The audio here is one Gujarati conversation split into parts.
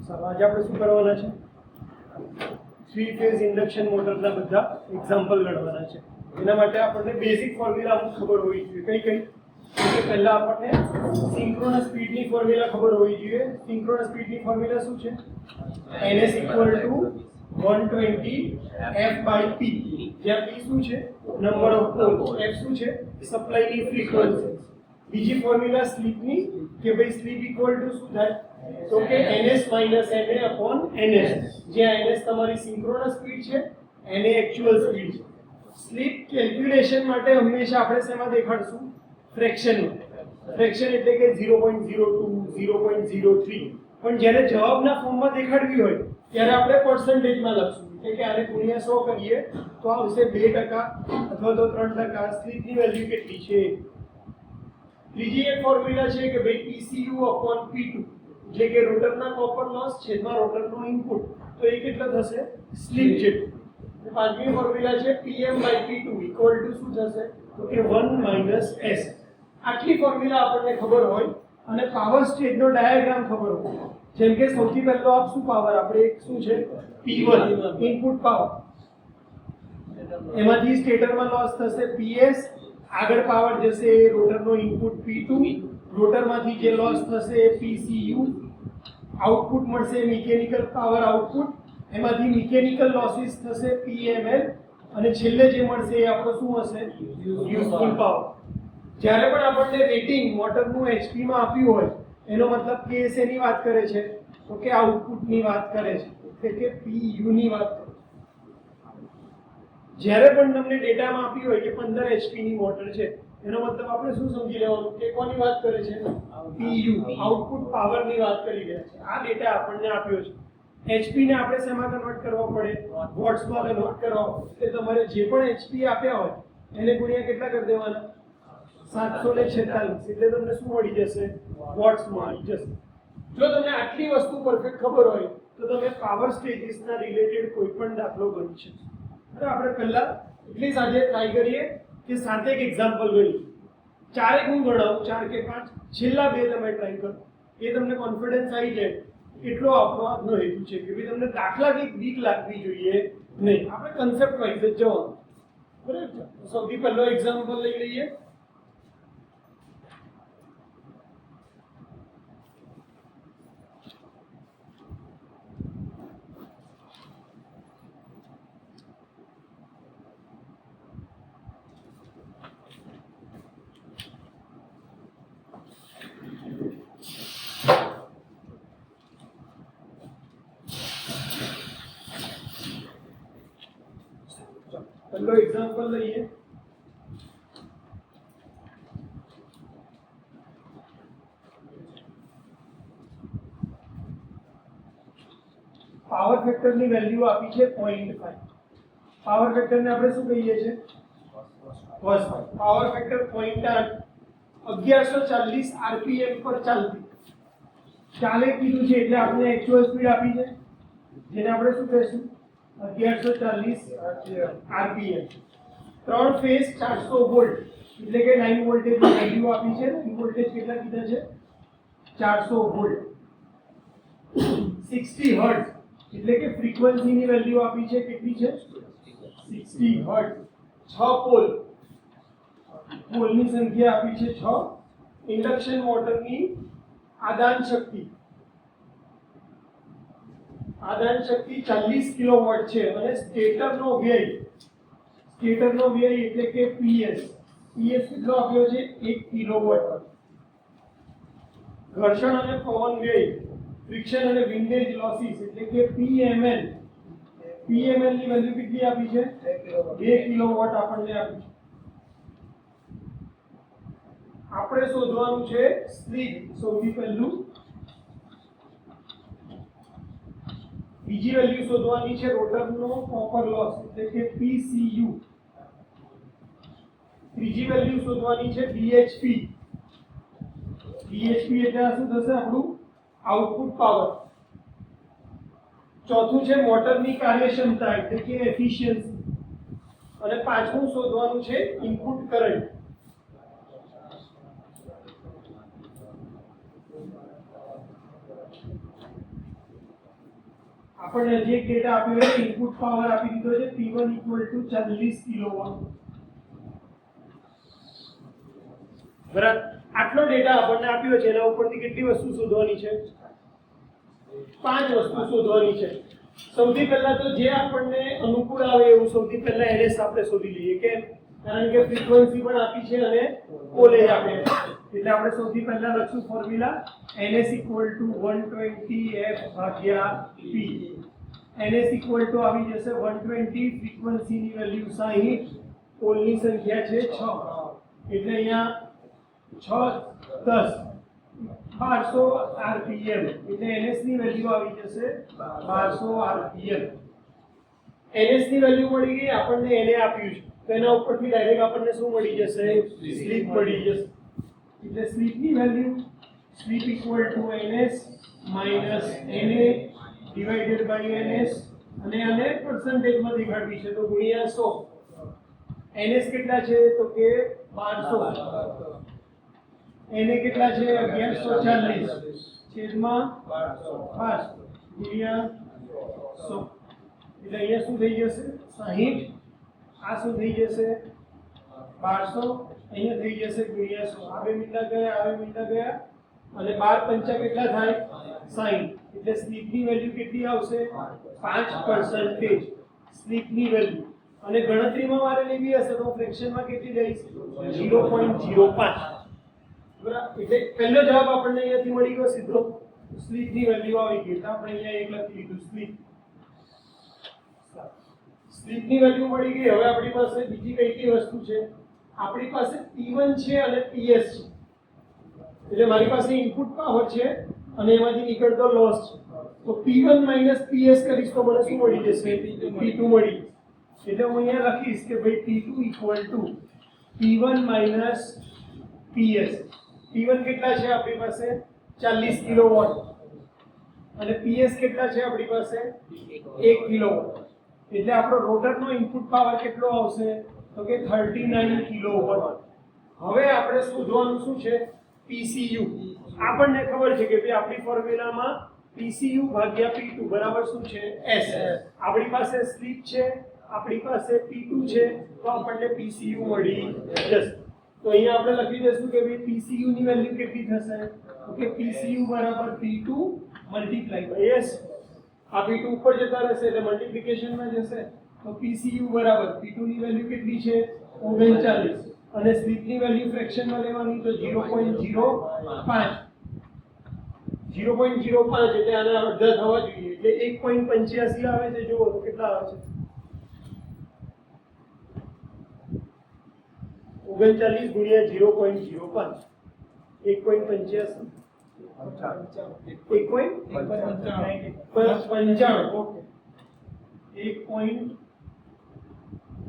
ચાલો આજે આપણે શું કરવાના છે? 3 ફેઝ ઇન્ડક્શન મોટરના બધા એક્ઝામ્પલ ગણવાના છે. એના માટે આપણને બેઝિક ફોર્મ્યુલા અમુક ખબર હોવી જોઈએ. કઈ તો પહેલા આપણને સિંક્રોનસ સ્પીડની ફોર્મ્યુલા ખબર હોવી જોઈએ. સિંક્રોનસ સ્પીડની ફોર્મ્યુલા શું છે? ns = 120 f/p. જ્યાં p શું છે? Number of pole. f શું છે? સપ્લાયની ફ્રીક્વન્સી. બીજી ફોર્મ્યુલા સ્લીપની કે ભાઈ સ્લીપ ઇક્વલ ટુ શું થાય? તો કે ns - na/ns. જ્યાં ns તમારી સિંક્રોનસ સ્પીડ છે, na એક્ચ્યુઅલ સ્પીડ છે. સ્લીપ કેલ્ક્યુલેશન માટે હંમેશા આપણે શેમાં દેખાડશું? ફ્રેક્શનમાં. ફ્રેક્શન એટલે કે 0.02 0.03. પણ જ્યારે જવાબના ફોર્મમાં દેખાડવી હોય ત્યારે આપણે પર્સન્ટેજમાં લખશું. એટલે કે આને ગુણ્યા 100 કરીએ તો આવશે 2% અથવા તો 3%. સ્લીપની વેલ્યુ કેટલી છે? ત્રીજી એક ફોર્મ્યુલા છે કે ભાઈ PCU/P2, એટલે કે રોટરના કોપર લોસ છેદમાં રોટરનો ઇનપુટ. તો એ કેટલો થશે? સ્લીપ જેટલું. પાંચમી ફોર્મ્યુલા છે PM/P2 = શું થશે? તો કે 1 - S. આટલી ફોર્મ્યુલા આપણને ખબર હોય અને પાવર સ્ટેજનો ડાયાગ્રામ ખબર હોય. જેમ કે સૌથી પહેલો આપ શું પાવર આપણે એક શું છે? P1 input power. એમાંથી સ્ટેટરમાં લોસ થશે PS. આગળ પાવર જશે રોટરનો ઇનપુટ P2. રોટરમાંથી જે લોસ થશે PCU. આઉટપુટ મળશે મિકેનિકલ પાવર આઉટપુટ. એમાંથી મિકેનિકલ લોસીસ થશે PML. અને છેલ્લે જે મળશે એ આપણો શું હશે? Useful power. જ્યારે પણ આપણને રેટિંગ મોટરનું HP માં આપ્યું હોય એનો મતલબ કે શેની વાત કરે છે? તો કે આઉટપુટની વાત કરે છે, એટલે કે PU ની વાત કરે છે. જ્યારે પણ તમને ડેટામાં આપ્યું હોય કે 15 HP ની મોટર છે એનો મતલબ આપણે શું સમજી લેવાનું કે કોની વાત કરે છે? PU, આઉટપુટ પાવરની વાત કરી રહ્યા છે. આ ડેટા આપણને આપ્યો છે. HP ને આપણે શેમાં કન્વર્ટ કરવા પડે? વોટ્સમાં કન્વર્ટ કરવા પડે. એટલે તમારે જે પણ HP આપ્યા હોય એને ગુણ્યા કેટલા કરી દેવાના? 746. એટલે તમને શું મળી જશે? વોટ્સ મળી જશે. જો તમને આટલી વસ્તુ પરફેક્ટ ખબર હોય તો તમે પાવર સ્ટેજીસના રિલેટેડ કોઈ પણ દાખલો ગણી શકશો. હવે આપણે પહેલા એટલીસ્ટ આજે ટ્રાય કરીએ કે 7 એક એક્ઝામ્પલ ગણીએ. 4 એક હું ગણાવું, 4 કે 5. છેલ્લા 2 તમે ટ્રાય કરો. એ તમને કોન્ફિડન્સ આવી જાય એટલો આપણો આજનો હેતુ છે કે ભાઈ તમને દાખલાની બીક લાગવી જોઈએ નહીં. આપણે કન્સેપ્ટ વાઇઝ જ જવાનું. બરાબર. સૌથી પહેલો એક્ઝામ્પલ લઈ લઈએ. પહેલો એક્ઝામ્પલ લઈએ. પાવર ફેક્ટરની વેલ્યુ આપી છે 0.5. પાવર ફેક્ટરને આપણે શું કહીએ છીએ? cos. પાવર ફેક્ટર 0.8 1140 RPM પર ચાલતી ચાલે કીધું છે એટલે આપણે એક્ચ્યુઅલ સ્પીડ આપી છે જેને આપણે શું કહીશું? 1140 RPM. 3 ફેઝ 400 વોલ્ટ એટલે કે લાઈન વોલ્ટેજની વેલ્યુ આપી છે. લાઈન વોલ્ટેજ કેટલા કીધા છે? 400 વોલ્ટ. 60 હર્ટ્ઝ એટલે કે ફ્રીક્વન્સીની વેલ્યુ આપી છે કેટલી છે? 60 હર્ટ્ઝ. 6 પોલ. પોલની સંખ્યા આપી છે 6. ઇન્ડક્શન મોટરની આદાન શક્તિ 40 કિલોવોટ છે અને સ્ટેટરનો વ્યય એટલે કે PS કેટલો આપ્યો છે? 1 કિલોવોટ. ઘર્ષણ અને પવન વ્યય ફ્રિક્શન અને વિન્ડેજ લોસીસ એટલે કે PML ની વેલ્યુ કેટલી આપી છે? 2 કિલોવોટ આપણને આપી છે. આપણે શોધવાનું છે સ્લીપ. સૌથી પહેલું બીજી વેલ્યુ શોધવાની છે રોટરનો કોપર લોસ એટલે કે PCU. ત્રીજી વેલ્યુ શોધવાની છે BHP. એટલે આ શું થશે? આપણું આઉટપુટ પાવર. ચોથું છે મોટરની કાર્યક્ષમતા એટલે કે એફિશિયન્સી. અને પાંચમું શોધવાનું છે ઇનપુટ કરંટ. આપણને જે ડેટા આપ્યો છે ઇનપુટ પાવર આપી દીધો છે P1 = 40 કિલોવોટ બરાબર આટલો ડેટા આપણને આપ્યો છે એના ઉપરથી કેટલી વસ્તુ શોધવાની છે 5 વસ્તુ શોધવાની છે સૌથી પહેલા તો જે આપણને અનુકૂળ આવે એવું સૌથી પહેલા NS આપણે શોધી લઈએ કે કારણ કે ફ્રીક્વન્સી પણ આપી છે અને વોલ્ટેજ આપે છે એટલે આપણે સૌથી પહેલા લખશું ફોર્મ્યુલા NS = 120F/P NS = આવી જશે 120 ફ્રીક્વન્સીની વેલ્યુ 60 પોલની સંખ્યા છે 6 એટલે અહીંયા 6 10 1200 rpm એટલે NS ની વેલ્યુ આવી જશે 1200 rpm NS ની વેલ્યુ મળી ગઈ આપણને એને આપ્યું છે તો એના ઉપરથી ડાયરેક્ટ આપણને શું મળી જશે સ્લીપ મળી જશે એટલે સ્લીપ ની value slip = NS - NA / NS અને આને percentage માં દેખાડવી છે તો ગુણ્યા 100 NS કેટલા છે તો કે 1200 એને કેટલા છે 1140 છેદમાં 1200 ગુણ્યા 100 એટલે અહીંયા શું થઈ જશે 60 આ શું થઈ જશે 1200 અહીંયા થઈ જશે ગુણ્યા 100 આ બે મીંડા ગયા અને 12 પંચા કેટલા થાય 60 એટલે સ્લીપની વેલ્યુ કેટલી આવશે 5% સ્લીપની વેલ્યુ અને ગણતરીમાં મારે લેવી હશે તો ફ્રેક્શનમાં કેટલી લઈશ 0.05 બરાબર એટલે પહેલો જવાબ આપણને અહીંયાથી મળી ગયો સીધો સ્લીપની વેલ્યુ આવી ગઈ તો આપણે અહીંયા એક લખી લીધું સ્લીપની વેલ્યુ મળી ગઈ હવે આપણી પાસે બીજી કઈ વસ્તુ છે આપણી પાસે P1 છે અને PS છે એટલે મારી પાસે ઇનપુટ પાવર છે અને એમાંથી નીકળતો લોસ છે તો P1 - PS કરીશ તો મને શું મળી જશે P2 મળી એટલે હું અહીંયા લખીશ કે ભાઈ P2 = P1 - PS P1 કેટલા છે આપણી પાસે 40 કિલોવોટ અને PS કેટલા છે આપણી પાસે 1 કિલોવોટ એટલે આપણો રોટરનો ઇનપુટ પાવર કેટલો આવશે તો કે 39 કિલોવોટ હવે આપણે શોધવાનું શું છે PCU આપણને ખબર છે કે ભાઈ આપણી ફોર્મ્યુલામાં PCU / P2 બરાબર શું છે S આપણી પાસે સ્લીપ છે આપણી પાસે P2 છે તો આપણને PCU મળી જશે તો અહીંયા આપણે લખી દઈશું કે ભાઈ PCU ની વેલ્યુ કેટલી થશે તો કે PCU = P2 × S આ P2 ઉપર જતા રહેશે એટલે મલ્ટીપ્લિકેશનમાં જશે તો PCU = P2 ની વેલ્યુ કેટલી છે 39 અને સ્લીપની વેલ્યુ ફ્રેક્શનમાં લેવાની તો 0.05 એટલે આના અડધા થવા જોઈએ એટલે 1.85 આવે છે જુઓ તો કેટલા આવે છે 39 ગુણ્યા 0.05 1.85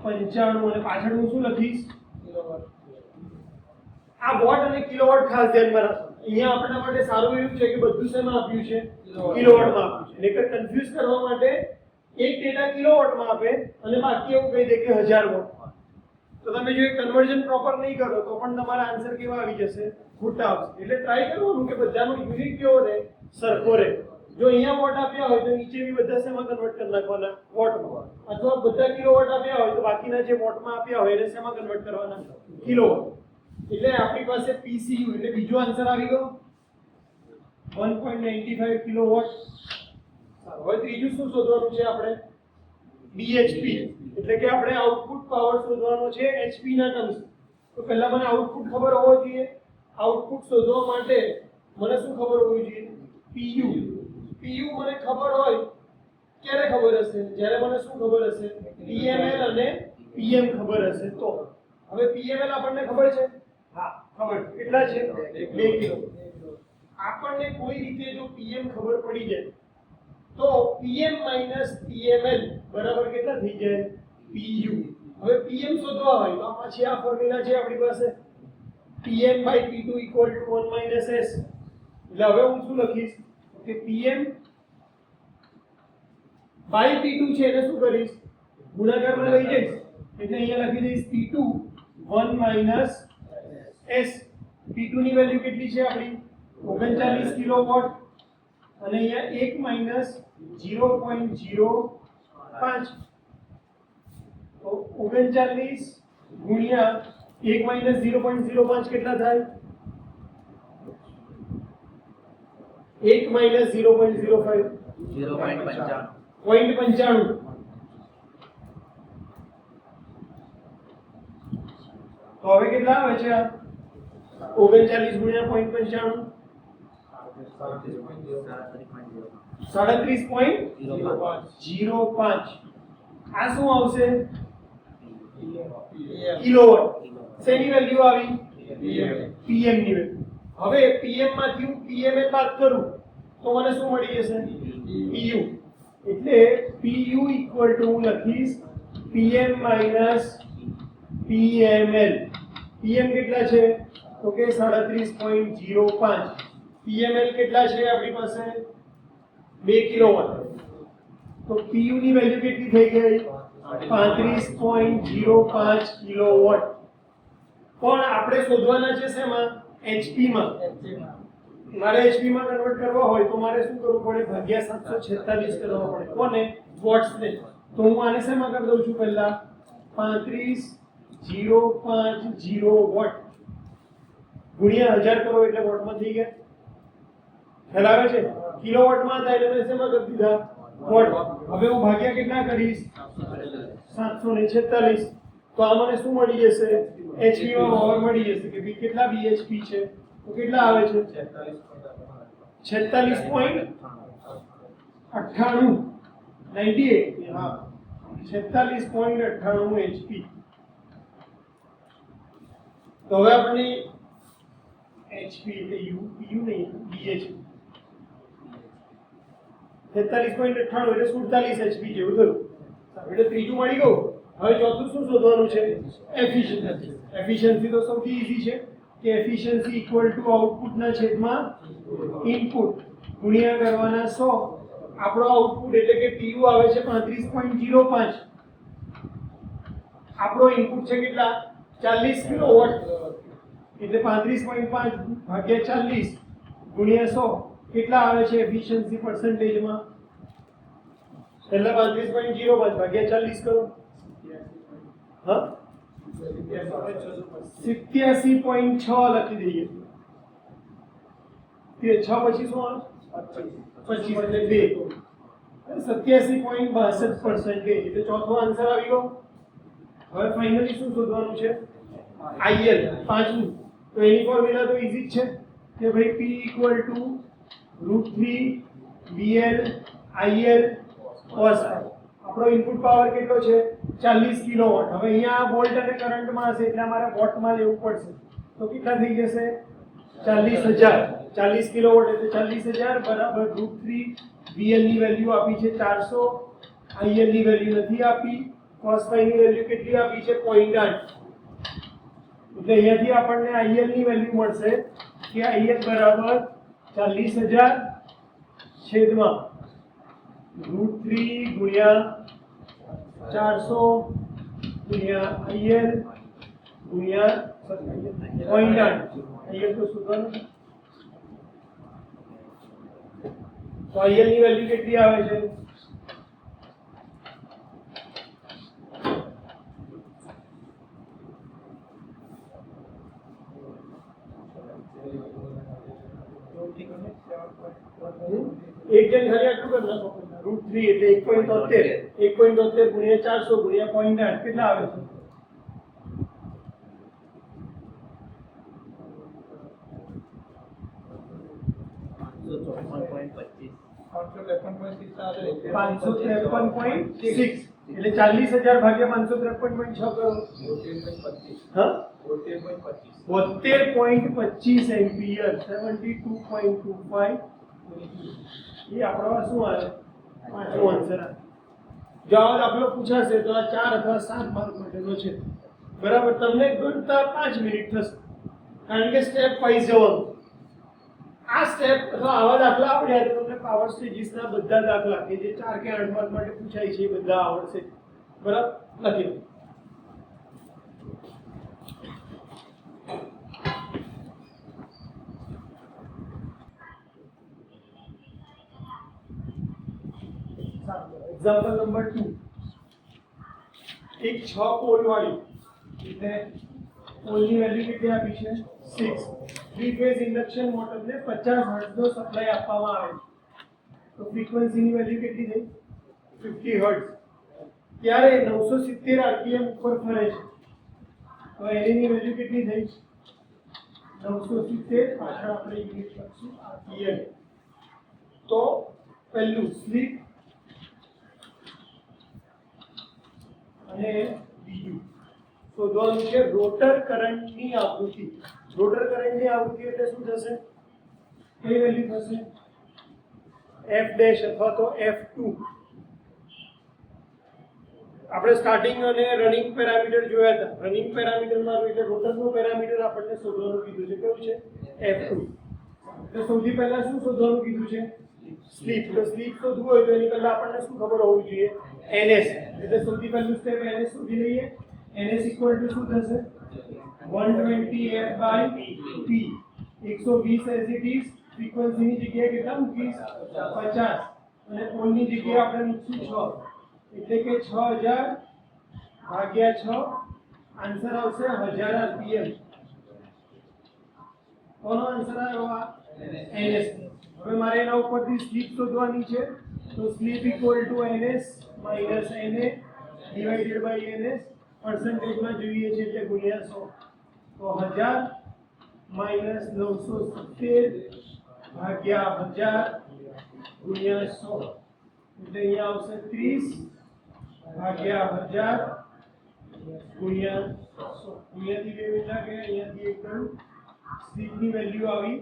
1.95 અને પાછળ હું શું લખીશ આ વોટ અને કિલોવોટ ખાસ ધ્યાનમાં રાખો અહીંયા આપણા માટે સારું એવું છે કે બધું શેમાં આપ્યું છે કિલોવોટમાં આપ્યું છે નહીતર કન્ફ્યુઝ કરવા માટે એક ડેટા કિલોવોટમાં આપે અને બાકી એવું કહી દે કે 1000 વોટ તો તમે જો કન્વર્ઝન પ્રોપર નહીં કરો તો પણ તમારા આન્સર કેવા આવી જશે ખોટા આવશે એટલે ટ્રાય કરવાનું કે બધાનો યુનિટ કેવો રહે સરખો રહે જો અહીંયા વોટ આપ્યા હોય તો નીચે બી બધા શેમાં કન્વર્ટ કરી નાખવાના વોટમાં અથવા બધા કિલોવોટ આપ્યા હોય તો બાકીના જે વોટમાં આપ્યા હોય એને શેમાં કન્વર્ટ કરવાના કિલોવોટ એટલે આપણી પાસે PCU એટલે બીજો આન્સર આવી ગયો 1.95 કિલોવોટ હવે ત્રીજું શું શોધવાનું છે આપણે BHP એટલે કે આપણે આઉટપુટ પાવર શોધવાનો છે HP ના ટર્મ્સ તો પહેલા મને આઉટપુટ ખબર હોવો જોઈએ આઉટપુટ શોધવા માટે મને શું ખબર હોવી જોઈએ PU મને ખબર હોય ક્યારે ખબર હશે જ્યારે મને શું ખબર હશે PML અને PM ખબર હશે તો હવે PML આપણને ખબર છે હા ખબર કેટલા છે 2 કિલો આપણને કોઈ રીતે જો PM ખબર પડી જાય તો PM - PML બરાબર કેટલા થઈ જાય PU હવે PM શોધવા હોય તો પછી આ ફોર્મ્યુલા છે આપણી પાસે PM/P2 = 1 - S એટલે હવે હું શું લખીશ કે PM/P2 છે એને શું કરીશ ગુણાકારમાં લઈ જઈશ એટલે અહીંયા લખી દઈશ P2 1 - S P2 ની વેલ્યુ કેટલી છે આપણી 39 કિલોવોટ અને અહીંયા 1 માઈનસ 0.05 તો 39 ગુણ્યા 1 માઈનસ 0.05 કેટલા થાય? 1 માઈનસ 0.05 0.95 તો હવે કેટલા આવે છે? 39 ગુણ્યા 0.95 37.05 આ શું આવશે? કિલોવોટ. શેની વેલ્યુ આવી? પીએમ ની વેલ્યુ. હવે પીએમ માંથી હું પીએમએલ બાદ કરું તો મને શું મળી જશે? પીયુ. એટલે પીયુ ઇક્વલ ટુ હું લખીશ પીએમ માઈનસ પીએમએલ. પીએમ કેટલા છે? તો કે 37.05. પીએમએલ કેટલા છે આપણી પાસે? 2 કિલોવોટ. તો પીયુ ની વેલ્યુ કેટલી થઈ ગઈ? 35.05 કિલોવોટ. પણ આપણે શોધવાના છે શેમાં? એચપી માં. મારે એચપી માં કન્વર્ટ કરવા હોય તો મારે શું કરવું પડે? ભાગ્યા 746 કરવા પડે. કોને? વોટ્સ ને. તો હું આને શેમાં કરી દઉં છું? પહેલા 35.050 વોટ ગુણ્યા 1000 કરો એટલે વોટમાં થઈ ગયા. ખ્યાલ આવે છે? કિલોવોટમાં થાય એટલે મેં શેમાં કરી દીધા? વોટ. હવે હું ભાગ્યા કેટલા કરીશ? 746. તો આ મને શું મળી જશે? એચપી માં પાવર મળી જશે કે ભાઈ કેટલા બીએચપી છે? તો કેટલા આવે છે? 46.98 હા 46.98 એચપી. તો હવે આપણે એચપી એટલે યુ નહીં બીએચપી 46.98 એટલે 47 એચપી જેવું થયું. એટલે ત્રીજું મળી ગયું. હવે ચોથું શું શોધવાનું છે? એફિશિયન્સી. એફિશિયન્સી તો સૌથી ઈઝી છે કે એફિશિયન્સી ઇક્વલ ટુ આઉટપુટના છેદમાં ઇનપુટ ગુણ્યા કરવાના 100. આપણો આઉટપુટ એટલે કે પીયુ આવે છે 35.05. આપણો ઇનપુટ છે કેટલા? 40 કિલોવોટ. એટલે 35.5 ભાગ્યા 40 ગુણ્યા 100 કેટલા આવે છે એફિશિયન્સી પર્સન્ટેજમાં? પહેલા 35.05 ભાગ્યા 40 કરો. હા 87.6 લખી દઈએ. તે 6 પછી શું આવે? 25 એટલે 2. 87.62% એટલે ચોથો આન્સર આવી ગયો. હવે ફાઇનલી શું શોધવાનું છે? આઈએલ. પાંચમું. તો એની ફોર્મ્યુલા તો ઈઝી જ છે કે ભાઈ P = √3 VL IL cos. આપણો ઇનપુટ પાવર કેટલો છે? 40 કિલોવોટ. હવે અહીંયા વોલ્ટ અને કરંટમાં હશે એટલે અમારે વોટમાં લેવું પડશે. તો કેટલા થઈ જશે? 40000. 40 કિલોવોટ એટલે 40000 બરાબર √3 VL ની વેલ્યુ આપી છે 400, IL ની વેલ્યુ નથી આપી, cos phi ની વેલ્યુ કેટલી આપી છે? 0.8. એટલે અહીંયાથી આપણને IL ની વેલ્યુ મળશે કે IL બરાબર 40000 છેદમાં √3 ગુણ્યા 400 ગુણ્યા IL ગુણ્યા 0.8. IL તો શોધવાનું છે. તો IL ની વેલ્યુ કેટલી આવે છે? એક જણ ખાલી આટલું કરી નાખો. √3 એટલે 1.73. 1.73 ગુણ્યા 400 ગુણ્યા 0.8 કેટલા આવે છે? $553.6 એટલે 40000 ભાગ્યા 553.6 કરો. હા 72.25 એમ્પિયર 72.25. એ આપણો શું આવે? પાંચમો આન્સર આવે. જો આ દાખલો પૂછાશે તો આ 4 અથવા 7 માર્ક માટેનો છે. બરાબર. તમને ગણતા 5 મિનિટ થશે કારણ કે સ્ટેપ વાઇઝ જવાનું. આ સ્ટેપ અથવા આવા દાખલા આવડ્યા તો તમને પાવર સ્ટેજીસના બધા દાખલા કે જે 4 કે 8 માર્ક માટે પૂછાય છે એ બધા આવડશે. બરાબર. લખી લો. એક્ઝામ્પલ નંબર 2, એક 6 પોલ વાળી એટલે પોલની વેલ્યુ કેટલી આપી છે 6, 3 ફેઝ ઇન્ડક્શન મોટરને 50 હર્ટ્ઝનો સપ્લાય આપવામાં આવે છે, તો ફ્રીક્વન્સીની વેલ્યુ કેટલી થઈ 50 હર્ટ્ઝ, ત્યારે 970 આરપીએમ ઉપર ફરે છે, તો એની વેલ્યુ કેટલી થઈ 970, પાછળ આપણે યુનિટ લખશું આરપીએમ. તો પહેલું સ્લીપ અને બીજું શોધવાનું છે રોટર કરંટની આવૃત્તિ. રોટર કરંટની આવૃત્તિ એટલે શું થશે, કઈ વેલ્યુ થશે f ડેશ અથવા તો f2. આપણે સ્ટાર્ટિંગ અને રનિંગ પેરામીટર જોયા હતા. રનિંગ પેરામીટરમાં એટલે રોટરનું પેરામીટર આપણને શોધવાનું કીધું છે, કેવું છે f2. તો સૌથી પહેલા શું શોધવાનું કીધું છે સ્લીપ. તો સ્લીપ શોધવું હોય તો એની પહેલા આપણને શું ખબર હોવી જોઈએ ns. એટલે સૌથી પહેલું સ્ટેપ ns શોધી લઈએ. ns ઇક્વલ ટુ શું થશે 120 f by p. 120 as it is, ફ્રીક્વન્સીની જગ્યાએ કેટલા મૂકીશ 50 અને પોલની જગ્યાએ આપણે મૂકશું 6, એટલે કે 6000 ભાગ્યા 6, આન્સર આવશે 1000 આરપીએમ. કોનો આન્સર આવ્યો આ ns. હવે મારે એના ઉપરથી સ્લીપ શોધવાની છે, તો slip equal to ns minus na divided by ns. પરસેન્ટેજમાં જોઈએ છે એટલે ગુણ્યા 100, તો 1000 માઈનસ 970 ભાગ્યા 1000 ગુણ્યા 100, એટલે અહીંયા આવશે 30 ભાગ્યા 1000 ગુણ્યા 100. અહીંયાથી બે વેલા ગયા, અહીંયાથી એકદમ સ્લીપની વેલ્યુ આવી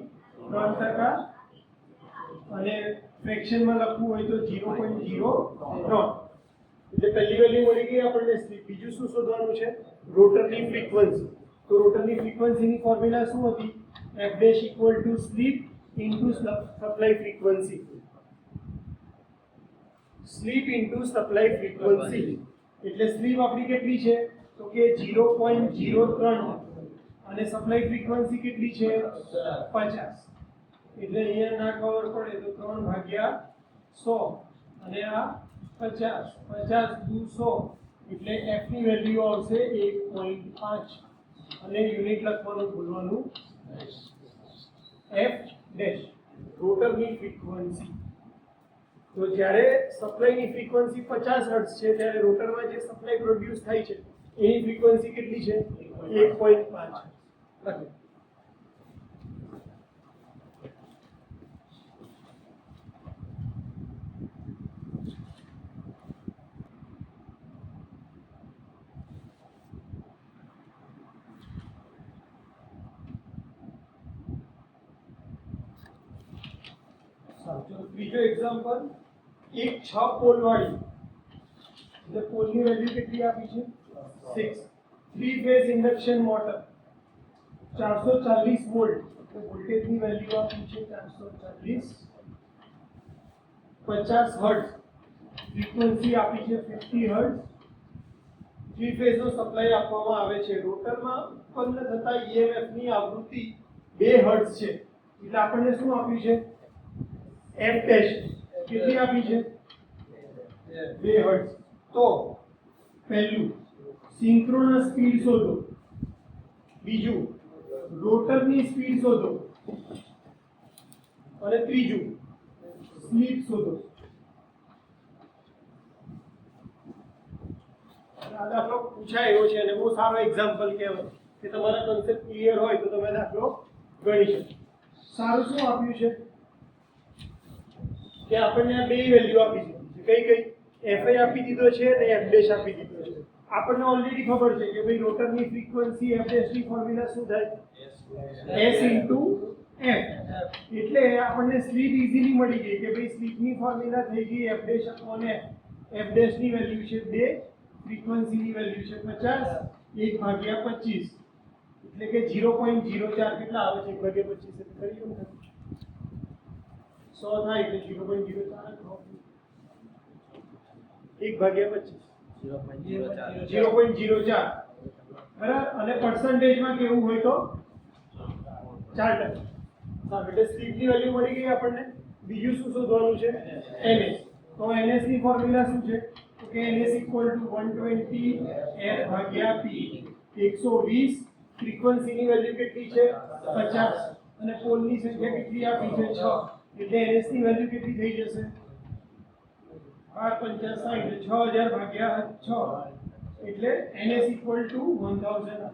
3%, અને ફ્રેક્શનમાં લખવું હોય તો 0.03. એટલે પહેલી વેલ્યુ મળી ગઈ આપણને સ્લીપ. બીજું શું શોધવાનું છે રોટરની ફ્રીક્વન્સી. તો રોટરની ફ્રીક્વન્સીની ફોર્મ્યુલા શું હતી f dash equal to slip into supply frequency. Slip into supply frequency એટલે સ્લીપ આપણી કેટલી છે તો કે 0.03 અને સપ્લાય ફ્રીક્વન્સી કેટલી છે 50. એટલે અહીંયા ના ખબર પડે તો 3 ભાગ્યા 100 અને આ 50, 50 દુ 100 એટલે f ની વેલ્યુ આવશે 1.5 અને યુનિટ લખવાનું ભૂલવાનું f ડેશ રોટરની ફ્રીક્વન્સી. તો જ્યારે સપ્લાયની ફ્રીક્વન્સી 50 હર્ટ્ઝ છે ત્યારે રોટરમાં જે સપ્લાય પ્રોડ્યુસ થાય છે એની ફ્રીક્વન્સી કેટલી છે 1.5. લખો. ત્રીજો એક્ઝામ્પલ, એક 6 પોલ વાળી એટલે પોલની વેલ્યુ કેટલી આપી છે 6, 3 ફેઝ ઇન્ડક્શન મોટર 440 વોલ્ટ એટલે વોલ્ટેજની વેલ્યુ આપી છે 440, 50 હર્ટ્ઝ, ફ્રીક્વન્સી આપી છે 50 હર્ટ્ઝ, 3 ફેઝ નો સપ્લાય આપવામાં આવે છે. રોટરમાં ઉત્પન્ન થતા EMF ની આવૃત્તિ 2 હર્ટ્ઝ છે, એટલે આપણને શું આપ્યું છે f ડેશ કેટલી આપી છે 2 હર્ટ્ઝ. તો પહેલું સિંક્રોનસ સ્પીડ શોધો, બીજું રોટરની સ્પીડ શોધો અને ત્રીજું સ્લીપ શોધો. આ દાખલો પૂછાયો છે અને બહુ સારો એક્ઝામ્પલ કહેવાય કે તમારા કન્સેપ્ટ ક્લિયર હોય તો તમે દાખલો ગણી શકો. સારું શું આપ્યું છે કે આપણને આ બે વેલ્યુ આપી છે, કઈ fi આપી દીધો છે અને f ડેશ આપી દીધો છે. આપણને ઓલરેડી ખબર છે કે ભાઈ રોટરની ફ્રીક્વન્સી f ડેશ ની ફોર્મ્યુલા શું થાય s ઇન્ટુ f. એટલે આપણને સ્લીપ ઈઝીલી મળી ગઈ કે ભાઈ સ્લીપની ફોર્મ્યુલા થઈ ગઈ f dash upon f. f dash ની વેલ્યુ છે 2, ફ્રીક્વન્સીની વેલ્યુ છે 50, 1 ભાગ્યા 25 એટલે કે 0.04 કેટલા આવે છે 1 ભાગ્યા 25 એટલે કરી લો 100 થાય એટલે 0.04 1 ભાગ્યા 25 0.04 બરાબર. અને પર્સન્ટેજમાં કેવું હોય તો 4%. સારું, એટલે સ્લીપની વેલ્યુ મળી ગઈ આપણને. બીજું શું શોધવાનું છે ns. તો ns ની ફોર્મ્યુલા શું છે? તો કે ns = 120 f ભાગ્યા p. 120 ફ્રીક્વન્સીની વેલ્યુ કેટલી છે? 50 અને પોલની સંખ્યા કેટલી આપી છે? 6. એટલે ns ની વેલ્યુ કેટલી થઈ જશે? 50 60 6000 ભાગ્યા 6 એટલે ns = 1000.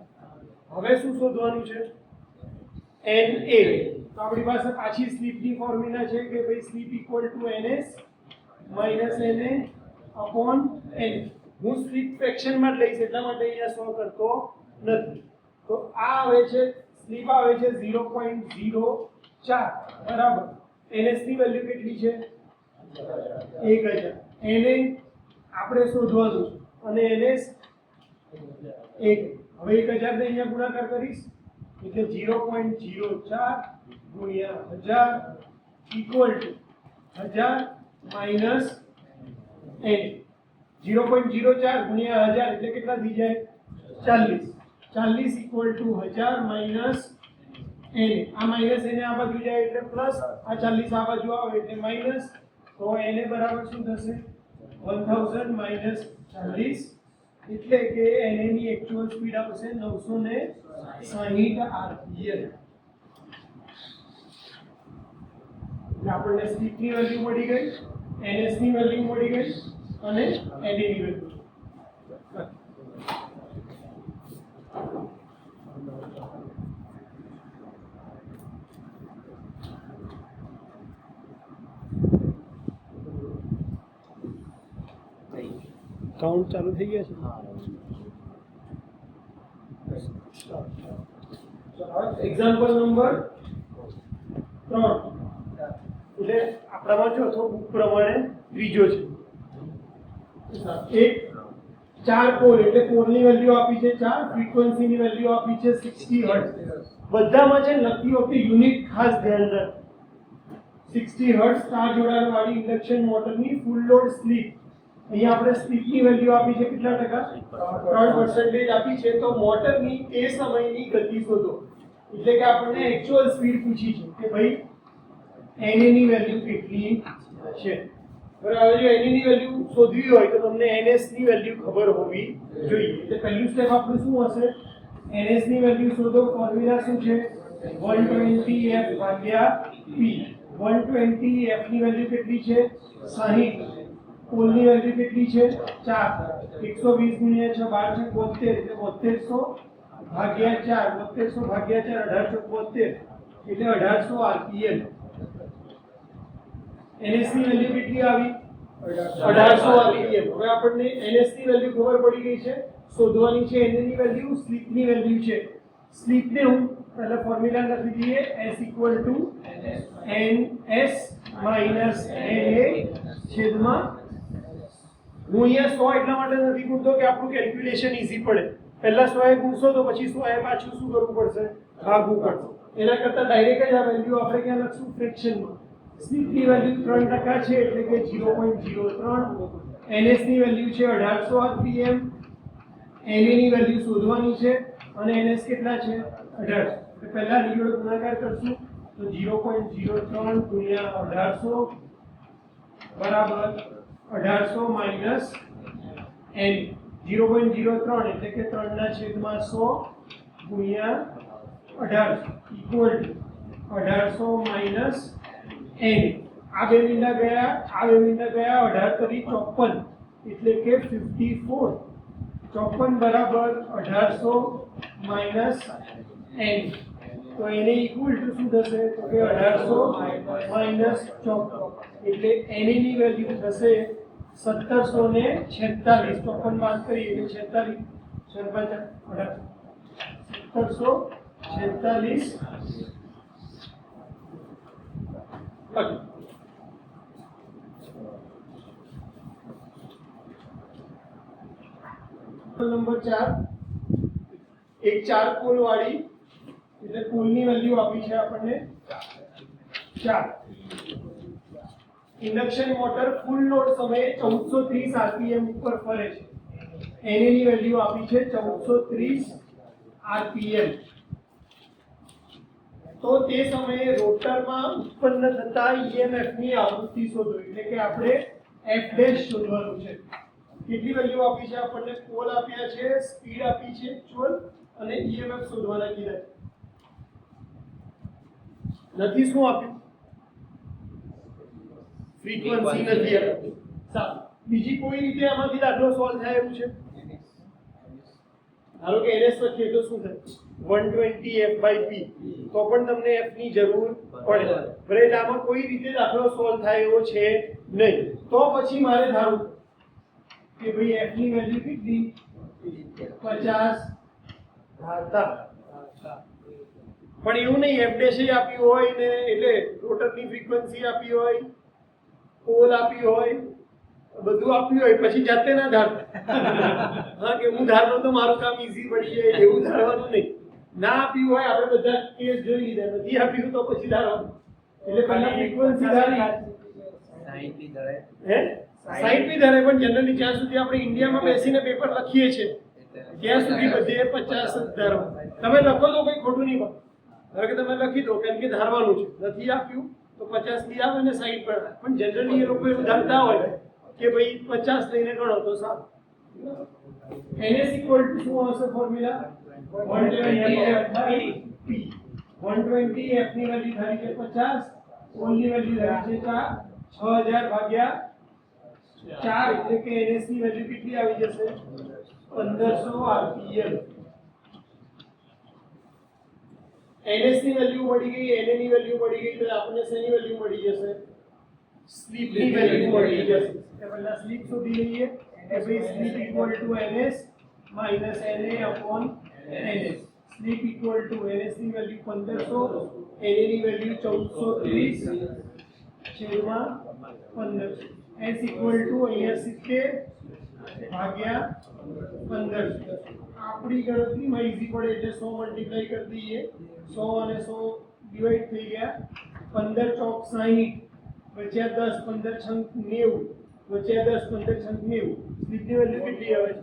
હવે શું શોધવાનું છે? na. તો આપણી પાસે પાછી સ્લીપની ફોર્મ્યુલા છે કે ભાઈ slip = ns - na upon n. હું સ્લીપ ફ્રેક્શનમાં જ લઈશ એટલા માટે અહીંયા સોલ્વ કરતો નથી. તો આ આવે છે સ્લીપ આવે છે 0.04 બરાબર. ns ની વેલ્યુ કેટલી છે? 1000. na આપણે શોધવાનું અને ns 1. હવે 1000 ને અહીંયા ગુણાકાર કરીશ એટલે 0.04 ગુણ્યા 1000 ઇક્વલ ટુ 1000 માઈનસ n. 0.04 ગુણ્યા 1000 એટલે કેટલા થઈ જાય? 40. 40 ઇક્વલ ટુ 1000 માઈનસ n. આ માઈનસ n આ બાજુ જાય એટલે પ્લસ, આ 40 આ બાજુ આવે એટલે માઈનસ. તો n બરાબર શું થશે? 1000 માઈનસ 40 એટલે કે n ની એક્ચ્યુઅલ સ્પીડ આવશે 960 rpm. આપણને સ્પીડની વેલ્યુ મળી ગઈ, ns ની વેલ્યુ મળી ગઈ અને na ની વેલ્યુ. કાઉન્ટ ચાલુ થઈ ગયા છે. Example number 3. એટલે આપણામાં જો તો બુક પ્રમાણે ત્રીજો છે. એક 4 પોલ એટલે પોલની વેલ્યુ આપી છે 4, ફ્રીક્વન્સીની વેલ્યુ આપી છે 60 હર્ટ્ઝ. બધામાં છે લખતી વખતે યુનિટ ખાસ ધ્યાન રાખ. 60 હર્ટ્ઝ સ્ટાર જોડાણ વાળી ઇન્ડક્શન મોટરની ફૂલ લોડ સ્લીપ. અહીંયા આપણે સ્લીપની વેલ્યુ આપી છે કેટલા ટકા? 3% આપી છે. તો મોટરની તે સમયની ગતિ શોધો. એટલે કે આપણને એક્ચ્યુઅલ સ્પીડ પૂછી છે કે ભાઈ na ની વેલ્યુ કેટલી છે. બરાબર. જો na ની વેલ્યુ શોધવી હોય તો તમને ns ની વેલ્યુ ખબર હોવી જોઈએ. એટલે પહેલું સ્ટેપ આપણું શું હશે? ns ની વેલ્યુ શોધો. ફોર્મ્યુલા શું છે? 120 f ભાગ્યા p. 120 f ની વેલ્યુ કેટલી છે? 60. પોલની વેલ્યુ કેટલી છે? 4. 120 ગુણ્યા 6 12 એટલે 7200 ભાગ્યા 4. 7200 ભાગ્યા 4 1872 એટલે 1800 rpm. ns ની વેલ્યુ કેટલી આવી? 1800 rpm. હવે આપણને ns ની વેલ્યુ ખબર પડી ગઈ છે. શોધવાની છે na ની વેલ્યુ, સ્લીપની વેલ્યુ છે. સ્લીપને હું પહેલા ફોર્મ્યુલા લખી દઈએ s = ns - na છેદમાં. હું અહીંયા 100 એટલા માટે નથી ગુણતો કે આપણું કેલ્ક્યુલેશન ઈઝી પડે. પહેલા 100 એ ગુણશો તો પછી 100 એ પાછું શું કરવું પડશે? ભાગવું પડશે. એના કરતા ડાયરેક્ટ જ આ વેલ્યુ આપણે ક્યાં લખશું? ફ્રેક્શનમાં. સ્લીપની વેલ્યુ 3% છે એટલે કે 0.03. ns ની વેલ્યુ છે 1800 rpm. na ની વેલ્યુ શોધવાની છે અને ns કેટલા છે? 1800. એટલે પહેલા ની જોડે ગુણાકાર કરશું તો 0.03 ગુણ્યા 1800 બરાબર 1800 માઈનસ n. 0.03 એટલે કે 3/100 ગુણ્યા 1800 ઇક્વલ ટુ 1800 માઈનસ n. આ બે મીંડા ગયા, આ બે મીંડા ગયા, 18 × 54 એટલે કે 54. 54 બરાબર 1800 માઈનસ n. તો એને ઇક્વલ ટુ શું થશે? તો કે 1800 માઈનસ 54 એટલે n ની વેલ્યુ થશે 1746. 54 બાદ કરીએ એટલે 46 1746. નંબર 4. એક 4 પોલ વાળી એટલે પોલની વેલ્યુ આપી છે આપણને 4. ઇન્ડક્શન મોટર ફૂલ લોડ સમયે 1430 rpm ઉપર ફરે છે. na ની વેલ્યુ આપી છે 1430 rpm. તો તે સમયે રોટરમાં ઉત્પન્ન થતા emf ની આવૃત્તિ શોધો. એટલે કે આપણે એફ ડેશ શોધવાનું છે. કેટલી વેલ્યુ આપી છે આપણને? પોલ આપ્યા છે, સ્પીડ આપી છે ચોલ, અને ઈએમએફ શોધવાના કીધા છે. નથી શું આપ્યું? ફ્રીક્વન્સી નથી આપ્યું. સારું, બીજી કોઈ રીતે આમાંથી દાખલો સોલ્વ થાય એવું છે? ધારો કે ns લખીએ તો શું થાય? 120 f/p. તો પણ તમને f ની જરૂર પડે. બરાબર, આમાં કોઈ રીતે દાખલો સોલ્વ થાય એવો છે નહીં. તો પછી મારે ધારું કે ભાઈ f ની વેલ્યુ કેટલી? 50 ધારતા. પણ એવું નહીં f ડેશ આપ્યું હોય ને એટલે રોટરની ફ્રીક્વન્સી આપી હોય, પોલ આપી હોય, બધું આપ્યું હોય પછી જાતે ના ધારતા. હા, કે હું ધારનો તો મારું કામ ઈઝી પડી જાય એવું ધારવાનું નહીં. ના આપ્યું હોય આપણે બધા કેસ જોઈ લીધા, નથી આપ્યું તો પછી ધારવાનું. એટલે પહેલા ફ્રીક્વન્સી ધારી 60 બી ધરે, પણ જનરલી જ્યાં સુધી આપણે ઇન્ડિયામાં બેસીને પેપર લખીએ છીએ ત્યાં સુધી બધે 50 જ ધારો. તમે લખો તો કંઈ ખોટું નહીં પડે. ધારો કે તમે લખી દો કેમ કે ધારવાનું છે, નથી આપ્યું તો 50 થી આવે અને 60 પર. પણ જનરલી એ લોકો એવું ધારતા હોય કે ભાઈ 50 લઈને ગણો તો સારું. ns ઇક્વલ ટુ શું આવશે ફોર્મ્યુલા? 120f/p. 120 f ની વેલ્યુ ધારી છે 50, પોલ ની વેલ્યુ ધારી છે 6000 ભાગ્યા 4, એટલે કે ns ની વેલ્યુ કેટલી આવી જશે? 1500 rpm. ns ની વેલ્યુ મળી ગઈ, na ની વેલ્યુ મળી ગઈ, તો આપણને શેની વેલ્યુ મળી જશે? સ્લીપ ની વેલ્યુ મળી જશે. પહેલા સ્લીપ શોધી લઈએ. every sleep equal to ns minus na upon ns. Sleep equal to ns ની વેલ્યુ 1500, na ની વેલ્યુ 1430 છેદમાં 1500. s equal to અહીંયા 70 ભાગ્યા 1500. આપણી ગણતરીમાં ઈઝી પડે એટલે 100 મલ્ટીપ્લાય કરી દઈએ. 100 અને 100 ડિવાઈડ થઈ ગયા. 15 ચોક 60, બચ્યા 10, 15 છંક 90, બચ્યા 10, 15 છંક 90. સ્લીપની વેલ્યુ કેટલી આવે છે?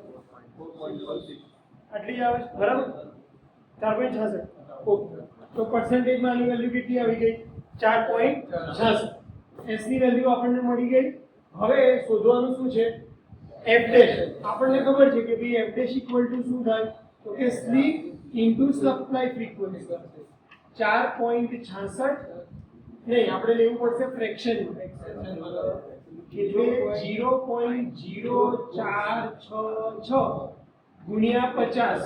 આટલી આવે છે, બરાબર? 4.66. ઓકે, તો પર્સન્ટેજમાં આની વેલ્યુ કેટલી આવી ગઈ? 4.66. s ની વેલ્યુ આપણને મળી ગઈ. હવે શોધવાનું શું છે? f dash. આપણને ખબર છે કે ભાઈ f ડેશ ઇક્વલ ટુ શું થાય? તો કે સ્લીપ ઇન્ટુ સપ્લાય ફ્રીક્વન્સી. 4.66 નહીં, આપણે લેવું પડશે ફ્રેક્શન. એટલે 0.0466 ગુણ્યા 50.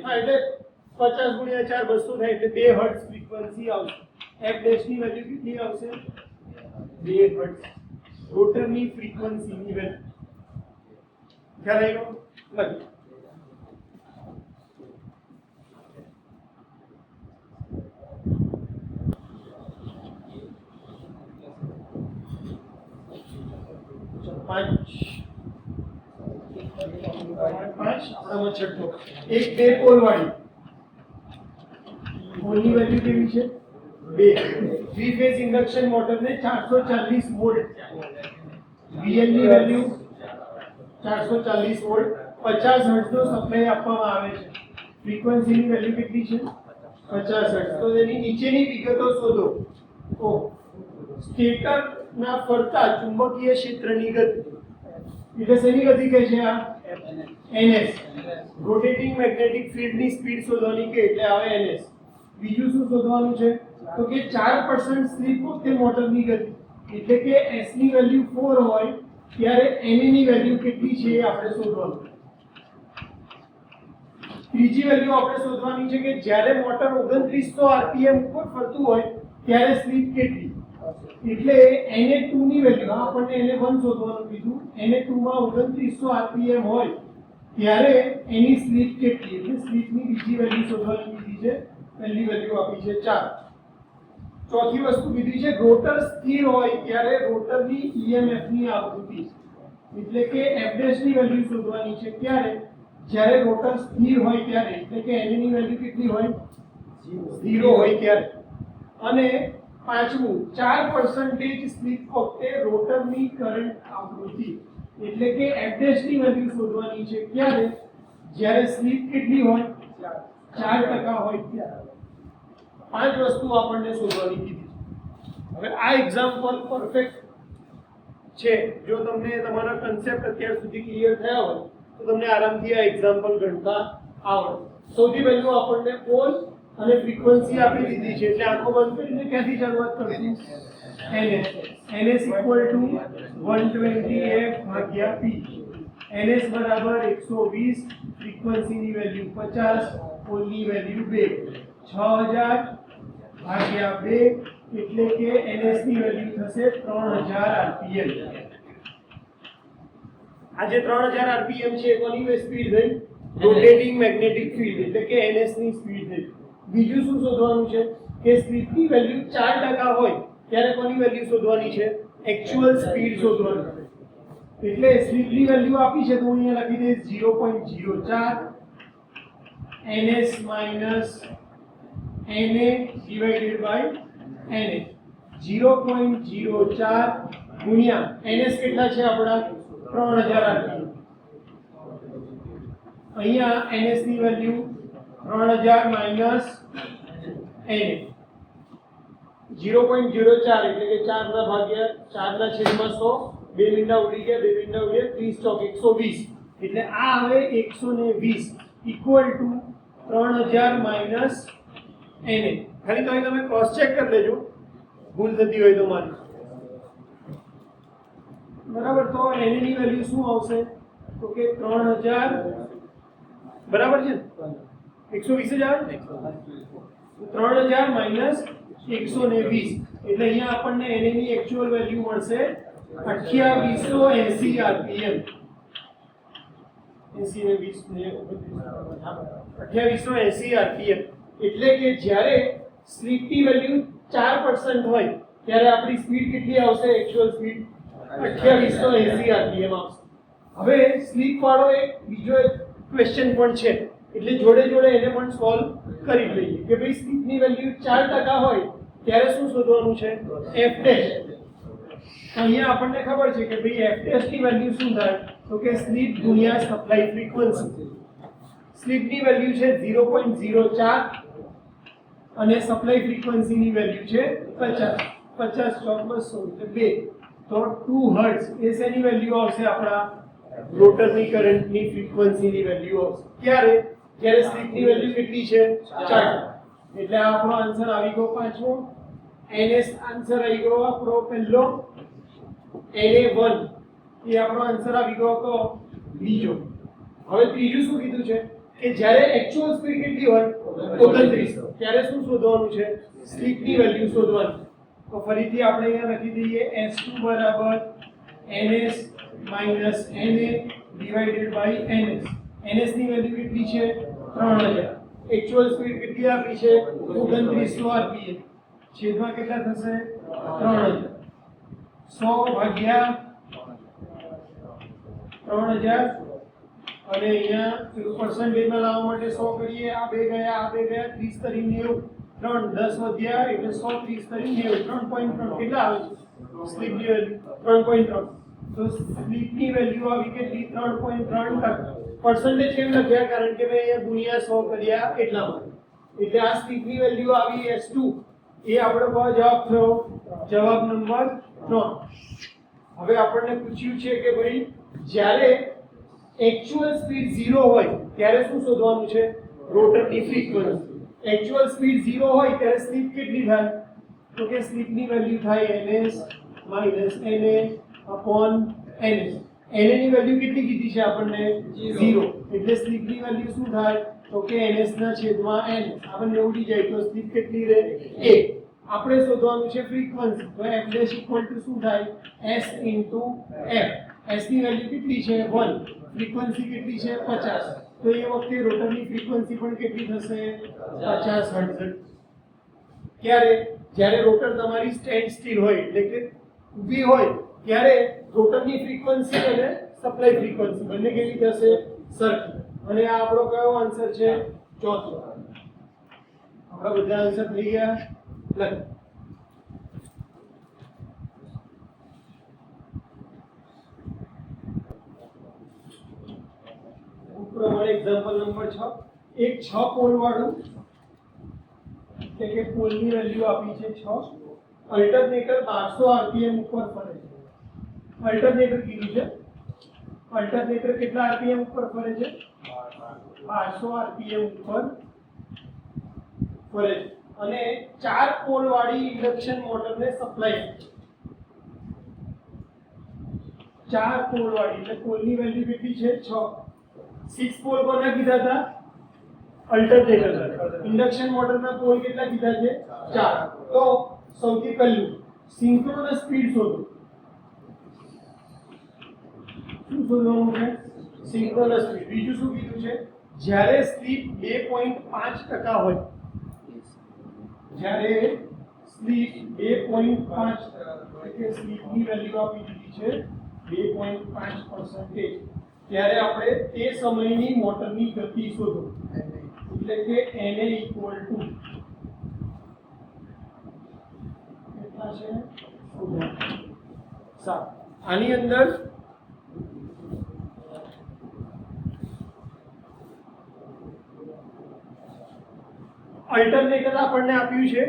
હા, એટલે 50 ગુણ્યા 4 200 થાય, એટલે 2 હર્ટ્ઝ ફ્રીક્વન્સી આવશે. f ડેશ ની વેલ્યુ કેટલી આવશે? 2 હર્ટ્ઝ. રોટરની ફ્રીક્વન્સીની વેલ્યુ ખ્યાલ આવ્યો? લખી. છઠ્ઠો, એક 2 પોલ વાળી. પોલની વેલ્યુ કેવી છે? 2. 3 ફેઝ ઇન્ડક્શન મોટરને 440 વોલ્ટ. VL ની વેલ્યુ 440 વોલ્ટ, 50 હર્ટ્ઝનો સપ્લાય આપવામાં આવે છે. ફ્રીક્વન્સીની વેલ્યુ કેટલી છે? 50 હર્ટ્ઝ. તો તેની નીચેની વિગતો શોધો. ઓ સ્ટેટરના ફરતા ચુંબકીય ક્ષેત્રની ગતિ. એટલે શેની ગતિ કહે છે? આ ns. રોટેટિંગ મેગ્નેટિક ફિલ્ડની સ્પીડ શોધવાની કે એટલે આવે ns. બીજું શું શોધવાનું છે? તો કે 4% સ્લીપ વખતે મોટરની ગતિ. એટલે કે s ની વેલ્યુ 4 હોય ત્યારે na ની વેલ્યુ કેટલી છે એ આપણે શોધવાનું. ત્રીજી વેલ્યુ આપણે શોધવાની છે કે જ્યારે મોટર 2900 rpm ઉપર ફરતું હોય ત્યારે સ્લીપ કેટલી. એટલે na2 ની વેલ્યુ, આપણને na1 શોધવાનું કીધું, na2 માં 2900 rpm હોય ત્યારે એની સ્લીપ કેટલી. એટલે સ્લીપની બીજી વેલ્યુ શોધવાની કીધી છે. પહેલી વેલ્યુ આપી છે 4. ચોથી વસ્તુ કીધી છે રોટર સ્થિર હોય ત્યારે રોટરની EMF ની આવૃત્તિ. એટલે કે f ડેશ ની વેલ્યુ શોધવાની છે ક્યારે? જ્યારે રોટર સ્થિર હોય ત્યારે. એટલે કે na ની વેલ્યુ કેટલી હોય? 0 હોય ત્યારે. અને પાંચમું 4% સ્લીપ વખતે રોટરની કરંટ આવૃત્તિ. એટલે કે f ડેશ ની વેલ્યુ શોધવાની છે ક્યારે? જ્યારે સ્લીપ કેટલી હોય? 4% હોય ત્યારે. 5 વસ્તુ આપણને શોધવાની કીધી છે। હવે આ એક્ઝામ્પલ પરફેક્ટ છે। જો તમને તમારા કન્સેપ્ટ અત્યાર સુધી ક્લિયર થયા હોય તો તમને આરામથી આ એક્ઝામ્પલ ગણતા આવડે। સૌથી પહેલું આપણને પોલ અને ફ્રીક્વન્સી આપી દીધી છે એટલે આંખો બંધ કરીને ક્યાંથી શરૂઆત કરશું? ns equal to 120f ભાગ્યા p। ns બરાબર 120, ફ્રીક્વન્સીની વેલ્યુ 50, પોલની વેલ્યુ 2, 6000 ભાગ્યા 2 એટલે કે ns ની વેલ્યુ થશે 3000 rpm। આ જે 3000 rpm છે કોની સ્પીડ થઈ? રોટેટિંગ મેગ્નેટિક ફીલ્ડ એટલે કે ns ની સ્પીડ થઈ। બીજું શું શોધવાનું છે કે સ્પીડની વેલ્યુ 4% હોય ત્યારે કોની વેલ્યુ શોધવાની છે? એક્ચ્યુઅલ સ્પીડ શોધવાની છે। એટલે સ્પીડની વેલ્યુ આપી છે તો હું અહીંયા લખી દઈશ 0.04 ns minus na divided by na। 0.04 ગુણ્યા ns કેટલા છે આપણા? 3000 rpm। અહીંયા ns ની વેલ્યુ 3000 માઈનસ na 0.04 એટલે કે 4 ના ભાગ્યા 4 ના છેદમાં 100, 2 મીંડા ઉડી ગયા, 2 મીંડા ઉડ્યા, 30 ચોક 120 એટલે આ આવે 120 ઇક્વલ ટુ 3000 માઈનસ na। ખાલી તો અહીં તમે ક્રોસ ચેક કરી લેજો ભૂલ થતી હોય તો મારી, બરાબર। તો na ની વેલ્યુ શું આવશે? તો કે 3000 બરાબર છે 120 જ આવે, 3000 માઈનસ 120 એટલે અહીંયા આપણને na ની એક્ચ્યુઅલ વેલ્યુ મળશે 2880 rpm। 80 ને 20 ને 2880 rpm એટલે કે જ્યારે સ્લીપની વેલ્યુ 4% હોય ત્યારે આપણી સ્પીડ કેટલી આવશે? એક્ચ્યુઅલ સ્પીડ 2880 rpm આવશે। હવે સ્લીપ વાળો એક બીજો એક ક્વેશ્ચન પણ છે એટલે જોડે જોડે એને પણ સોલ્વ કરી લઈએ કે ભાઈ સ્લીપની વેલ્યુ 4% હોય ત્યારે શું શોધવાનું છે? f dash. અહીંયા આપણને ખબર છે કે ભાઈ f ડેશ ની વેલ્યુ શું થાય? તો કે સ્લીપ ગુણ્યા સપ્લાય ફ્રીક્વન્સી। સ્લીપની વેલ્યુ છે 0.04 અને સપ્લાય ફ્રીક્વન્સીની વેલ્યુ છે 50, 50 ચોક 200 એટલે 2 તો 2 હર્ટ્ઝ એ શેની વેલ્યુ આવશે? આપણા રોટરની કરંટની ફ્રીક્વન્સીની વેલ્યુ આવશે। ક્યારે? જ્યારે સ્લીપની વેલ્યુ કેટલી છે? 4 એટલે આપણો આન્સર આવી ગયો પાંચમો। ns આન્સર આવી ગયો આપણો પહેલો, na1 એ આપણો આન્સર આવી ગયો તો બીજો। હવે ત્રીજું શું કીધું છે કે જ્યારે એક્ચ્યુઅલ સ્પીડ કેટલી હોય? 29 ત્યારે શું શોધવાનું છે? સ્લીપની વેલ્યુ શોધવાની। તો ફરીથી આપણે અહીંયા લખી દઈએ s2 બરાબર ns minus na divided by ns। ns ની વેલ્યુ કેટલી છે? 3000। એક્ચ્યુઅલ સ્પીડ કેટલી આપી છે? 2900 rpm। છેદમાં કેટલા થશે? 3000। 100 ભાગ્યા 3000 અને અહીંયા પર્સન્ટેજમાં લાવવા માટે 100 કરીએ, આ બે ગયા, આ બે ગયા, 30 તરી 90, 3 10 વધ્યા એટલે 100, 30 તરી 90, 3.3 કેટલા આવે છે? સ્લીપની વેલ્યુ 3.3। તો સ્લીપની વેલ્યુ આવી કેટલી? 3.3%। પર્સન્ટેજ કેમ લખ્યા? કારણ કે મેં અહીંયા ગુણ્યા 100 કર્યા એટલા માટે। એટલે આ સ્લીપની વેલ્યુ આવી s2 એ આપણો કયો જવાબ થયો? જવાબ નંબર 3। હવે આપણને પૂછ્યું છે કે ભાઈ જ્યારે એક્ચ્યુઅલ સ્પીડ 0 હોય ત્યારે શું શોધવાનું છે? રોટરની ફ્રીક્વન્સી। એક્ચ્યુઅલ સ્પીડ 0 હોય ત્યારે સ્લીપ કેટલી થાય? તો કે સ્લીપની વેલ્યુ થાય ns minus na upon ns। na ની વેલ્યુ કેટલી કીધી છે આપણને? 0 એટલે સ્લીપની વેલ્યુ શું થાય? તો કે ns ના છેદમાં n। આપણને ઉડી જાય તો સ્લીપ કેટલી રહે? 1। આપણે શોધવાનું છે ફ્રીક્વન્સી તો f ડેશ ઇક્વલ ટુ શું થાય? s into f। s ની વેલ્યુ કેટલી છે? 1। ફ્રીક્વન્સી કેટલી છે? 50। તો એ વખતે રોટરની ફ્રીક્વન્સી પણ કેટલી થશે? 50 હર્ટ્ઝ। ક્યારે? જ્યારે રોટર તમારી સ્ટેન્ડ સ્ટીલ હોય એટલે કે ઊભી હોય ત્યારે રોટરની ફ્રીક્વન્સી અને સપ્લાય ફ્રીક્વન્સી બંને કેવી થશે? સરખી। અને આ આપણો કયો આન્સર છે? ચોથો। આપણા બધા આન્સર થઈ ગયા? લખ પ્રમાણે એક્ઝામ્પલ નંબર 6 એક 6 પોલ વાળું એટલે કે પોલની વેલ્યુ આપી છે 6. અલ્ટરનેટર 1200 આરપીએમ ઉપર ફરે છે. અલ્ટરનેટર કીધું છે, અલ્ટરનેટર કેટલા આરપીએમ ઉપર ફરે છે? 1200 આરપીએમ ઉપર ફરે છે અને 4 પોલ વાળી ઇન્ડક્શન મોટરને સપ્લાય કરે છે. 4 પોલ વાળી એટલે પોલની વેલ્યુ કેટલી છે? 6. 6 પોલ કોના કીધા હતા? અલ્ટરનેટર. ઇન્ડક્શન મોટરના પોલ કેટલા કીધા છે? 4. તો સૌથી પહેલું સિંક્રોનસ સ્પીડ શોધો. શું શોધવાનું છે? Synchronous speed. બીજું શું કીધું છે? જ્યારે સ્લીપ 2.5% હોય, જ્યારે સ્લીપ 2.5% એટલે સ્લીપની વેલ્યુ આપી દીધી છે 2.5%, ત્યારે આપણે તે સમયની મોટરની ગતિ શોધો. એટલે કે Na ઇક્વલ ટુ કેટલા છે? 7. આની અંદર અલ્ટરનેટર આપણને આપ્યું છે.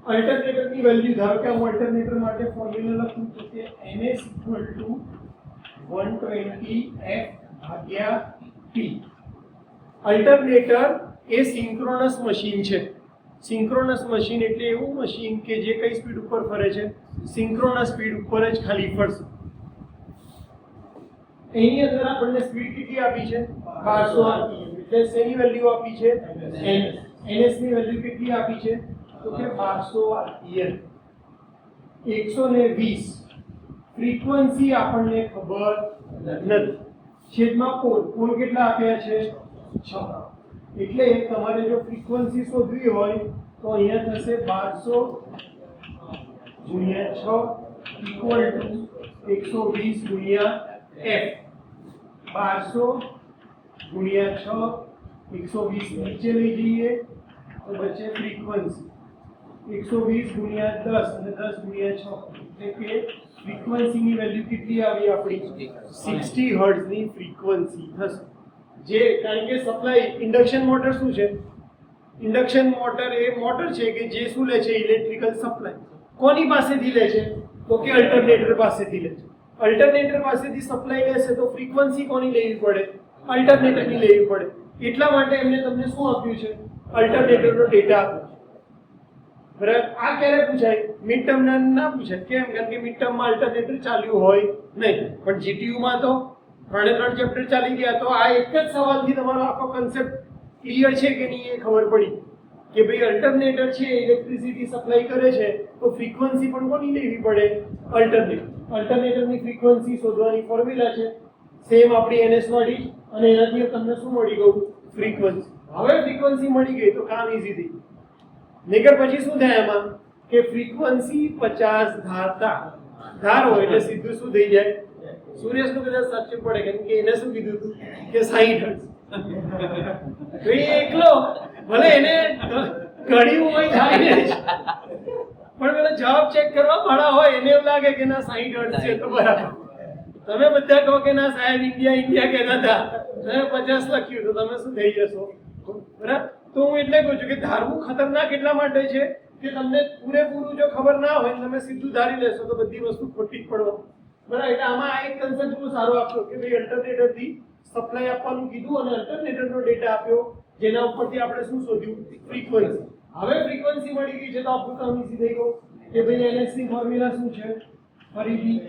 અલ્ટરનેટરની વેલ્યુ ધારો કે હું અલ્ટરનેટર માટે ફોર્મ્યુલા લખું તો કે Ns equal two 120F/P. Alternator એ સિંક્રોનસ મશીન છે. સિંક્રોનસ મશીન એટલે એવું મશીન કે જે કઈ સ્પીડ ઉપર ફરે છે? સિંક્રોનસ સ્પીડ ઉપર જ ખાલી ફરશે. એની અંદર આપણને સ્પીડ કેટલી આપી છે? 1200 આરપીએમ. એટલે શેની વેલ્યુ આપી છે? ns ની વેલ્યુ કેટલી આપી છે? તો કે 1200 આરપીએમ. 120 ફ્રીક્વન્સી આપણને ખબર નથી. છેદમાં પોલ કેટલા આપ્યા છે? 6. એટલે તમારે જો ફ્રીક્વન્સી શોધવી હોય તો અહીંયા થશે 1200 ગુણ્યા 6 ઇક્વલ ટુ 120 ગુણ્યા f. 1200 ગુણ્યા 6 120 નીચે લઈ જઈએ તો બચે ફ્રીક્વન્સી 120 ગુણ્યા 10 અને 10 ગુણ્યા 6 એટલે કે ફ્રીક્વન્સીની વેલ્યુ કેટલી આવી આપણી? 60 હર્ટ્ઝની ફ્રીક્વન્સી થશે. જે કારણ કે સપ્લાય ઇન્ડક્શન મોટર શું છે? ઇન્ડક્શન મોટર એ મોટર છે કે જે શું લે છે? Electrical supply. કોની પાસેથી લે છે? તો કે અલ્ટરનેટર પાસેથી લે છે. અલ્ટરનેટર પાસેથી સપ્લાય લેશે તો ફ્રીક્વન્સી કોની લેવી પડે? અલ્ટરનેટરની લેવી પડે. એટલા માટે એમને તમને શું આપ્યું છે? અલ્ટરનેટરનો ડેટા આપ્યો છે. બરાબર. આ ક્યારે પૂછાય? મિડ ટર્મ ના પૂછાય. કેમ? કારણ કે મિડ ટર્મમાં અલ્ટરનેટર ચાલ્યું હોય નહીં. પણ જીટીયુ માં તો 3 ચેપ્ટર ચાલી ગયા તો આ એક જ સવાલથી તમારો આખો કન્સેપ્ટ ક્લિયર છે કે નહીં એ ખબર પડી કે ભાઈ અલ્ટરનેટર છે ઇલેક્ટ્રિસિટી સપ્લાય કરે છે તો ફ્રીક્વન્સી પણ કોની લેવી પડે? અલ્ટરનેટર. અલ્ટરનેટરની ફ્રીક્વન્સી શોધવાની ફોર્મ્યુલા છે સેમ આપણી ns વાળી અને એનાથી તમને શું મળી ગયું? ફ્રીક્વન્સી. હવે ફ્રીક્વન્સી મળી ગઈ તો કામ ઈઝી થઈ ગયું. નહીતર પછી શું થાય એમાં કે ફ્રીક્વન્સી 50 ધારો એટલે સીધું શું થઈ જાય? સૂર્યનું કદાચ સાચું પડે કેમ કે એને શું કીધું હતું કે 60 હર્ટ્ઝ. તો એ એકલો ભલે એને ઘડી હોય થાય ને પણ પેલા જવાબ ચેક કરવા વાળા હોય એને એવું લાગે કે ના 60 હર્ટ્ઝ છે તો બરાબર. તમે બધા કહો કે ના સાહેબ ઇન્ડિયા કહેતા હતા તમે 50 લખ્યું તો તમે શું થઈ જશો? બરાબર. તો હું એટલે કહું છું કે ધારવું ખતરનાક એટલા માટે છે કે તમને પૂરેપૂરું જો ખબર ના હોય તમે સીધું ધારી લેશો તો બધી વસ્તુ ખોટી જ પડવા. બરાબર. એટલે આમાં આ એક કન્સેપ્ટ બહુ સારો આપ્યો કે ભાઈ અલ્ટરનેટરથી સપ્લાય આપવાનું કીધું અને અલ્ટરનેટરનો ડેટા આપ્યો જેના ઉપરથી આપણે શું શોધ્યું? ફ્રીક્વન્સી. હવે ફ્રીક્વન્સી મળી ગઈ છે તો આપણું કામ ઈઝી થઈ ગયું કે ભાઈ ns ની ફોર્મ્યુલા શું છે? ફરીથી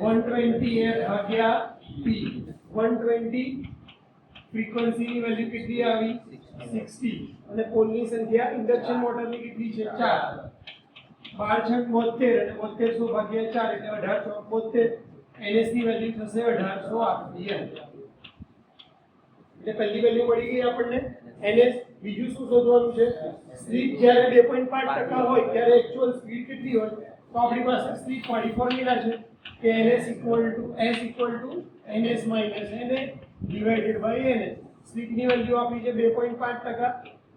120f/p. 120 ફ્રીક્વન્સીની વેલ્યુ કેટલી આવી? 60 અને પોલની સંખ્યા ઇન્ડક્શન મોટરની કેટલી છે? 4. 12 × 72 અને 7200/4 એટલે 1872. ns ની વેલ્યુ થશે 1800 આરપીએમ. એટલે પહેલી વેલ્યુ મળી ગઈ આપણને ns. બીજું શું શોધવાનું છે? સ્લીપ જ્યારે 2.5% હોય ત્યારે એક્ચ્યુઅલ સ્પીડ કેટલી હોય? તો આપણી પાસે સ્લીપ વાળી ફોર્મ્યુલા છે કે ns equal to ns minus na divided by ns. સ્લીપની વેલ્યુ આપી છે 2.5%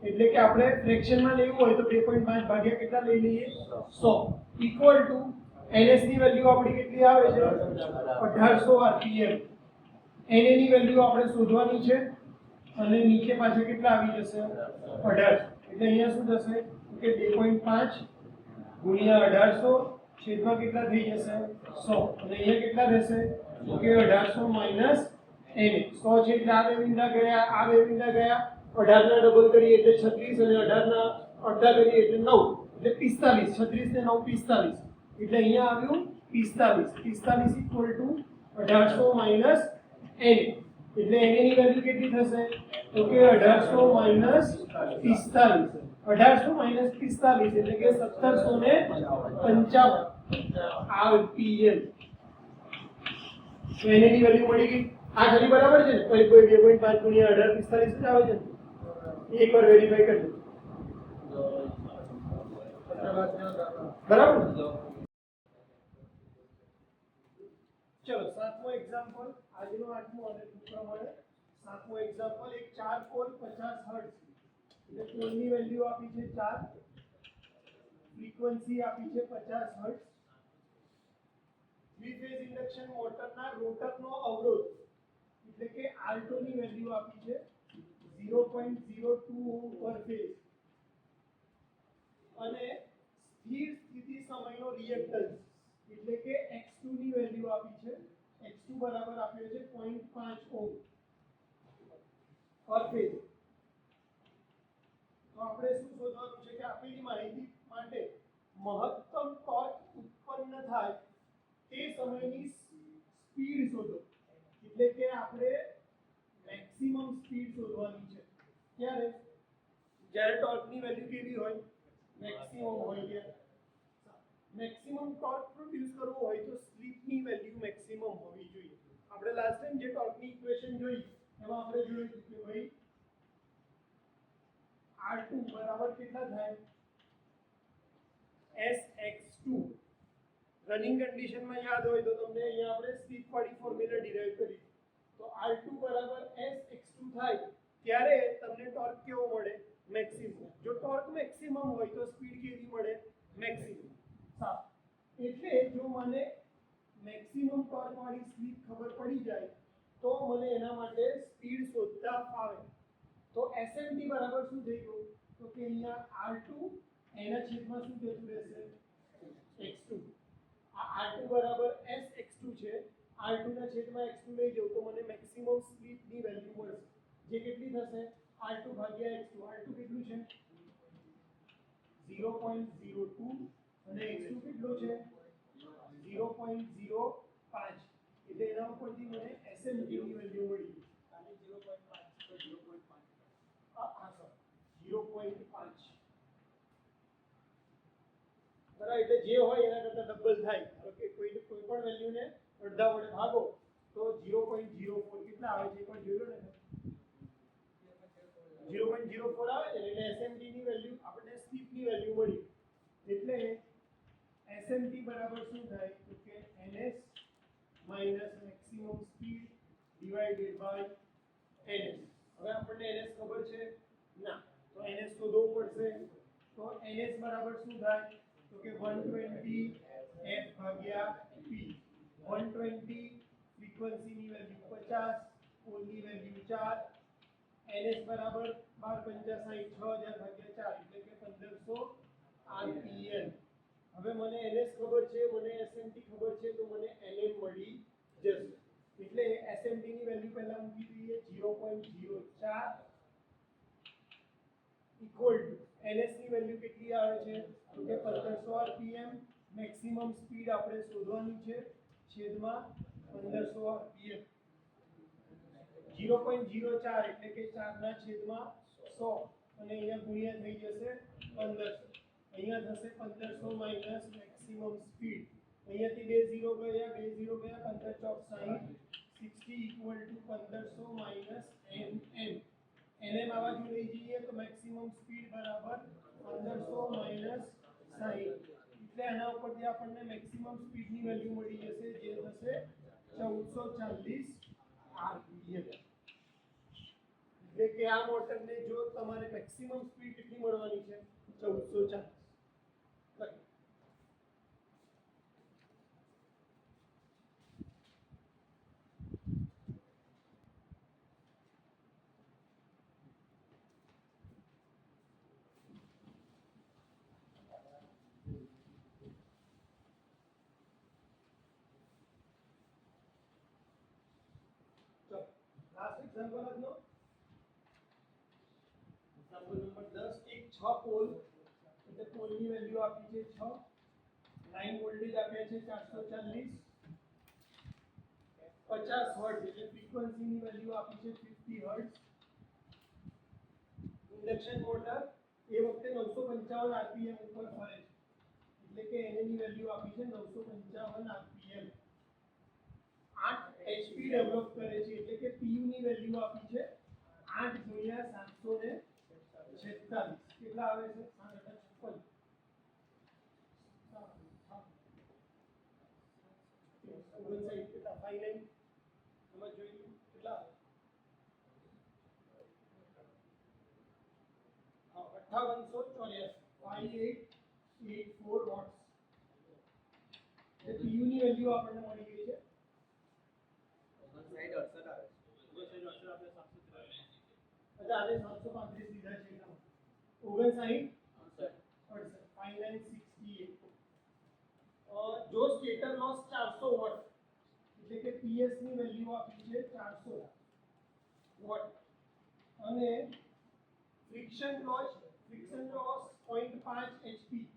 એટલે કે આપણે ફ્રેક્શનમાં લેવું હોય તો 2.5 ભાગ્યા કેટલા લઈ લઈએ? 100 ઇક્વલ ટુ ns ની વેલ્યુ આપણી કેટલી આવે છે? 1800 આરપીએમ. na ની વેલ્યુ આપણે શોધવાની છે અને નીચે પાછળ કેટલા આવી જશે? 18. એટલે અહીંયા શું થશે? કે 2.5 ગુણ્યા 1800 છેદમાં કેટલા થઈ જશે 100 અને અહીંયા કેટલા રહેશે તો કે 1800 માઈનસ n 100 છે એટલે આ બે મીંડા ગયા આ બે મીંડા ગયા 18 ના ડબલ કરીએ એટલે 36 અને 18 ના અડધા કરીએ એટલે 9 એટલે 45 36 ને 9 45 એટલે અહીંયા આવ્યું 45 ઇક્વલ ટુ 1800 માઈનસ n એટલે n ની વેલ્યુ કેટલી થશે તો કે 1800 માઈનસ 45 1800 માઈનસ 45 એટલે કે 1755 આરપીએમ તો n ની વેલ્યુ મળી ગઈ આ ખાલી બરાબર છે ને કોઈ 2.5 ગુણ્યા 18 45 જ આવે છે એકવાર વેરીફાઈ કરી લો બરાબર ચલો સાતમો એક્ઝામ્પલ આજનો આઠમો અને પ્રમાણે સાતમો એક્ઝામ્પલ એક 4 પોલ 50 હર્ટ્ઝ એટલે પોલની વેલ્યુ આપી છે 4 ફ્રીક્વન્સી આપી છે 50 હર્ટ્ઝ થ્રી ફેઝ ઇન્ડક્શન મોટરના રોટરનો અવરોધ એટલે કે R2 ની વેલ્યુ આપી છે 0.02 ઓહ્મ પર ફેઝ અને સ્થિર સ્થિતિ સમયનો રિએક્ટન્સ એટલે કે x2 ની વેલ્યુ આપી છે x2 બરાબર આપ્યો છે 0.5 ઓહ્મ પર ફેઝ તો આપણે શું શોધવાનું છે કે આપેલી માહિતી માટે મહત્તમ ટોર્ક ઉત્પન્ન થાય તે સમયની સ્પીડ શોધો એટલે કે આપણે મેક્સિમમ સ્પીડ શોધવાની છે ક્યારે જ્યારે ટોર્કની વેલ્યુ કેવી હોય મેક્સિમમ હોય ત્યારે મેક્સિમમ ટોર્ક પ્રોડ્યુસ કરવો હોય તો સ્લિપની વેલ્યુ મેક્સિમમ હોવી જોઈએ આપણે લાસ્ટ ટાઈમ જે ટોર્કની ઇક્વેશન જોઈ એમાં આપણે જોયું કે ભાઈ R2 બરાબર કેટલા થાય sx2 રનિંગ કન્ડિશનમાં યાદ હોય તો તમને અહીંયા આપણે સ્લીપ વાળી ફોર્મ્યુલા ડિરાઈવ કરી તો R2 બરાબર sx2 થાય ત્યારે તમને ટોર્ક કેવો મળે મેક્સિમમ જો ટોર્ક મેક્સિમમ હોય તો સ્પીડ કેવી મળે મેક્સિમમ સાફ એટલે જો મને મેક્સિમમ ટોર્ક વાળી સ્લીપ ખબર પડી જાય તો મને એના માટે સ્પીડ શોધતા ફાવે તો SMT બરાબર શું થઈ ગયું તો કે અહીંયા R2 એના છેદમાં શું થતું રહેશે x2 આ R2 બરાબર sx2 છે R2 ના છેદમાં x2 લઈ જાઉં તો મને મેક્સિમમ સ્પીડની વેલ્યુ મળશે જે કેટલી થશે R2 ભાગ્યા x2 R2 કેટલું છે 0.02 અને x2 કેટલો છે 0.05 એટલે એના ઉપરથી મને SMT ની વેલ્યુ મળી અને 0.5 બરાબર એટલે જે હોય એના કરતા ડબલ થાય ઓકે કોઈ પણ વેલ્યુને અડધા વડે ભાગો તો 0.04 કેટલા આવે છે એકવાર જોઈ લો ને 0.04 આવે છે એટલે SMT ની વેલ્યુ આપણે સ્લીપની વેલ્યુ મળી એટલે SMT બરાબર શું થાય તો કે ns maximum speed divided by ns હવે આપણને ns ખબર છે ના તો ns શોધવું પડશે તો ns બરાબર શું થાય તો કે 120 f ભાગ્યા p 120 ફ્રીક્વન્સીની વેલ્યુ 50 પોલની વેલ્યુ 4 ns બરાબર 12 50 6000 ભાગ્યા 4 એટલે કે 1500 rpm હવે મને ns ખબર છે મને SMT ખબર છે તો મને nm મળી જશે એટલે SMT ની વેલ્યુ પહેલા મૂકી દઈએ 0.04 ઇક્વલ ટુ ns ની વેલ્યુ કેટલી આવે છે તો કે 1500 rpm મેક્સિમમ સ્પીડ આપણે શોધવાની છે છેદમાં 1500 rpm 0.04 એટલે કે 4 ના છેદમાં 100 અને અહીંયા ગુણ્યા થઈ જશે 1500 અહીંયા થશે 1500 માઈનસ મેક્સિમમ સ્પીડ અહીંયાથી 2 0 ગયા 2 0 ગયા 15 ચોક 60 60 equal to 1500 minus nm nm આ બાજુ લઈ જઈએ તો મેક્સિમમ સ્પીડ બરાબર 1500 માઈનસ 60 એટલે આના ઉપરથી આપણને મેક્સિમમ સ્પીડની વેલ્યુ મળી જશે જે થશે 1440 rpm એટલે કે આ મોટરને જો તમારે મેક્સિમમ સ્પીડ કેટલી મળવાની છે 1440 એક્ઝામ્પલ આજનો એક્ઝામ્પલ નંબર 10 એક 6 પોલ એટલે પોલની વેલ્યુ આપી છે 6 લાઈન વોલ્ટેજ આપ્યા છે 440 50 હર્ટ્ઝ એટલે ફ્રીક્વન્સીની વેલ્યુ આપી છે 50 હર્ટ્ઝ ઇન્ડક્શન મોટર એ વખતે 955 આરપીએમ ઉપર ફરે છે એટલે કે એની વેલ્યુ આપી છે 955 આરપીએમ 8 એચપી ડેવલપ કરે છે એટલે કે પીયુ ની વેલ્યુ આપી છે 8 ગુણ્યા 746 કેટલા આવે છે 756 59 કેટલા 59 સમજ જોઈએ કેટલા 5884 વોટ્સ એટલે પીયુ ની વેલ્યુ આપણને મળી ગઈ છે સાઈડ 68 આવે છે. अच्छा आधे 735 લીધા છે એટલા 59 5968 जो स्टेटर लॉस 400 वॉट એટલે કે પીએસ ની વેલ્યુ આપી છે 400 વોટ અને ફ્રિક્શન લોસ 0.5 એચપી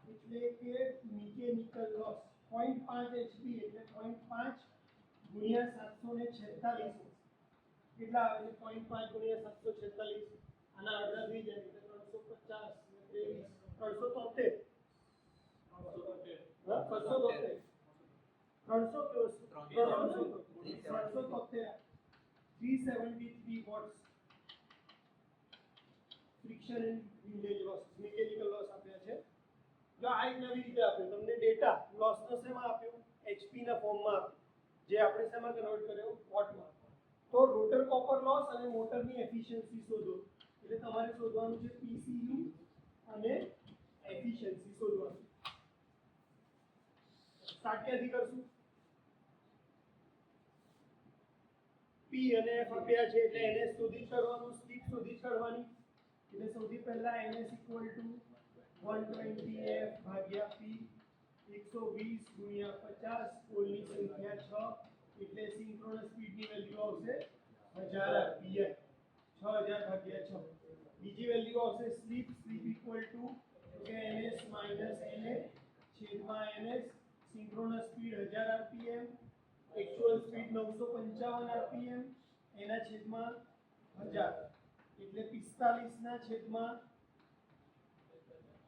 એટલે કે મિકેનિકલ લોસ 0.5 એચપી એટલે 0.5 ગુણ્યા 746 કેટલા આવે છે 0.5 ગુણ્યા 746 આના અડધા થઈ જાય એટલે 350 373 watts friction and windage loss mechanical loss આપ્યા છે જો આ એક નવી રીતે આપ્યો તમને ડેટા લોસનો શેમાં આપ્યો એચપી ના ફોર્મમાં આપ્યો જે આપણે શેમાં કન્વર્ટ કર્યો વોટમાં તો રોટર કોપર લોસ અને મોટરની એફિશિયન્સી શોધો એટલે તમારે શોધવાનું છે પીસીયુ અને એફિશિયન્સી શોધવાનું સ્ટાર્ટ ક્યાંથી કરશું પી અને એફ આપ્યા છે એટલે એનએસ શોધી કાઢવાનું સ્પીડ શોધી કાઢવાની એટલે સૌથી પહેલા એનએસ ઇક્વલ ટુ 120f ભાગ્યા પી 120 ગુણ્યા 50 પોલની સંખ્યા 6 એટલે સિંક્રોનસ સ્પીડની વેલ્યુ આવશે 1000 આરપીએમ 6000 ભાગ્યા 6 બીજી વેલ્યુ આવશે સ્લીપ ઇક્વલ ટુ કે ns માઈનસ na છેદમાં ns synchronous speed 1000 RPM actual speed 955 RPM एना छेदમાં 1000 એટલે 45 ના છેદમાં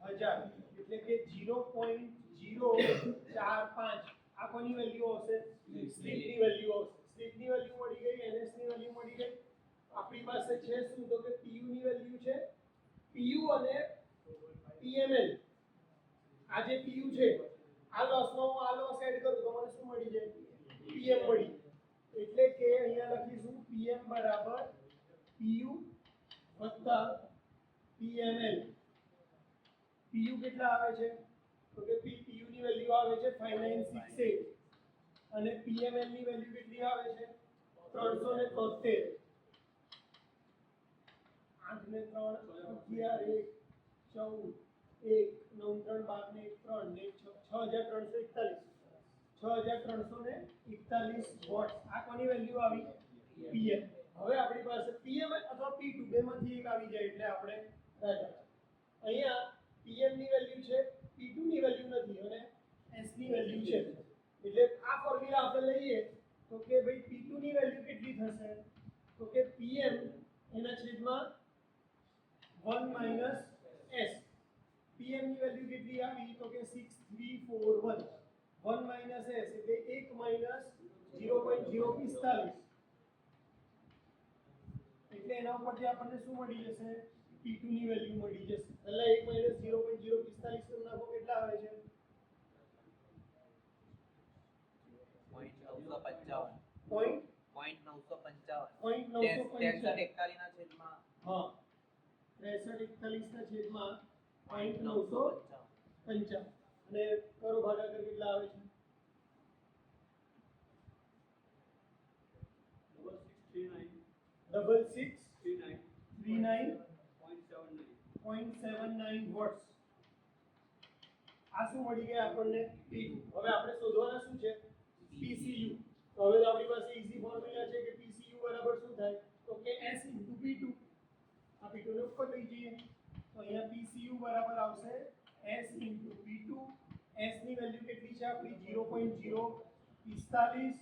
1000 એટલે કે 0.045 આ કોની વેલ્યુ હશે સ્લીપની વેલ્યુ હશે સ્લીપની વેલ્યુ મળી ગઈ એનએસ ની વેલ્યુ મળી ગઈ આપણી પાસે છે શું તો કે પીયુ ની વેલ્યુ છે પીયુ અને પીએમએલ આ જે પીયુ છે આ લોસનો હું આ લોસ એડ કરું તો મને શું મળી જાય પીએમ મળી એટલે કે અહીંયા લખીશું પીએમ બરાબર પીયુ વત્તા પીએમએલ પીયુ કેટલા આવે છે તો કે પીયુ ની વેલ્યુ આવે છે 5968 અને પીએમએલ ની વેલ્યુ કેટલી આવે છે 373 8 ને 3 11 1 14 1 9 3 12 ને 1 3 ને 6341 6341 વોટ આ કોની વેલ્યુ આવી પીએમ હવે આપણી પાસે પીએમ અથવા પી2 બેમાંથી એક આવી જાય એટલે આપણે અહીંયા પીએમ ની વેલ્યુ છે પી2 ની વેલ્યુ નથી અને એસ ની વેલ્યુ છે એટલે આ ફોર્મ્યુલા આપણે લઈએ તો કે ભાઈ પી2 ની વેલ્યુ કેટલી થશે તો કે પીએમ એના છેદમાં 1 - s પીએમ ની વેલ્યુ કેટલી આવી તો કે 6341 1 - s એટલે 1 - 0.045 એટલે એના ઉપરથી આપણને શું મળી જશે P2 ની વેલ્યુ મળી જશે એટલે 1 - 0.045 કરી નાખો કેટલા આવે છે 0.955 ના છેદમાં હા 6341 ના છેદમાં 0.955 અને કરો ભાગાકાર કેટલા આવે છે 6639.79 વોટ્સ આ શું મળી ગયા આપણને P2 હવે આપણે શોધવાના શું છે PCU તો હવે આપણી પાસે ઈઝી ફોર્મ્યુલા છે કે PCU બરાબર શું થાય તો કે s * p2 આ p2 ને ઉપર લઈ જઈએ તો અહીંયા PCU બરાબર આવશે s * p2 s ની વેલ્યુ કેટલી છે આપણી 0.045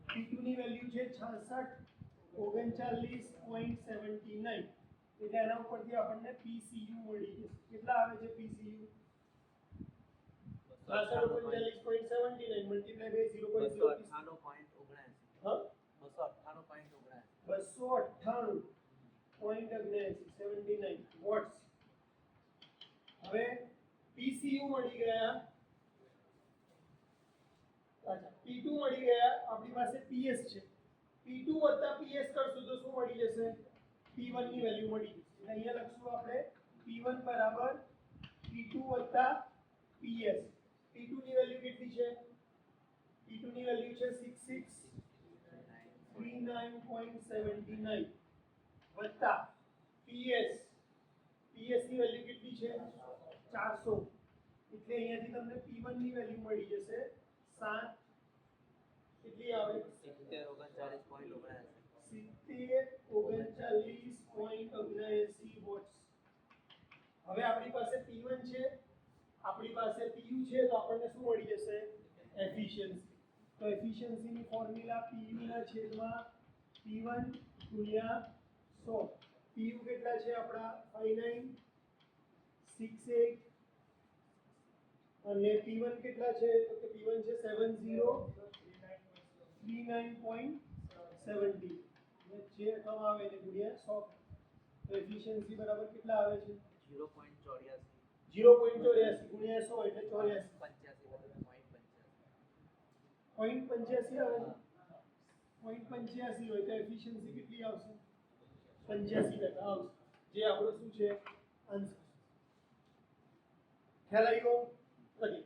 p2 ની વેલ્યુ છે 3639.79 એટલે એના ઉપરથી આપણને PCU મળી જશે કેટલા આવે છે PCU 3639.79 મલ્ટીપ્લાય બાય 0.0 હા 298.79 વોટ્સ હવે PCU મળી ગયા અચ્છા P2 મળી ગયા આપણી પાસે PS છે P2 વત્તા PS કરશું તો શું મળી જશે P1 ની વેલ્યુ મળી જશે એટલે અહીંયા લખશું આપણે P1 બરાબર P2 વત્તા PS P2 ની વેલ્યુ કેટલી છે P2 ની વેલ્યુ છે 6639.79 વત્તા PS PS ની વેલ્યુ કેટલી છે 400 એટલે અહીંયાથી તમને P1 ની વેલ્યુ મળી જશે 7 કેટલી આવે 7039.79 વોટ્સ હવે આપણી પાસે P1 છે આપણી પાસે PU છે તો આપણને શું મળી જશે એફિશિયન્સી તો એફિશિયન્સીની ફોર્મ્યુલા PU ના છેદમાં P1 ગુણ્યા 100 PU કેટલા છે આપણા 5968 અને P1 કેટલા છે તો કે P1 છે 7039.70 જે રકમ આવે તે ગુણ્યા 100 તો એફિશિયન્સી બરાબર કેટલા આવે છે 0.84 ગુણ્યા 100 એટલે 84.85 આવે 0.85 હોય તો એફિશિયન્સી કેટલી આવશે 85% આવશે જે આપણો શું છે આન્સર ખ્યાલ આવ્યો નથી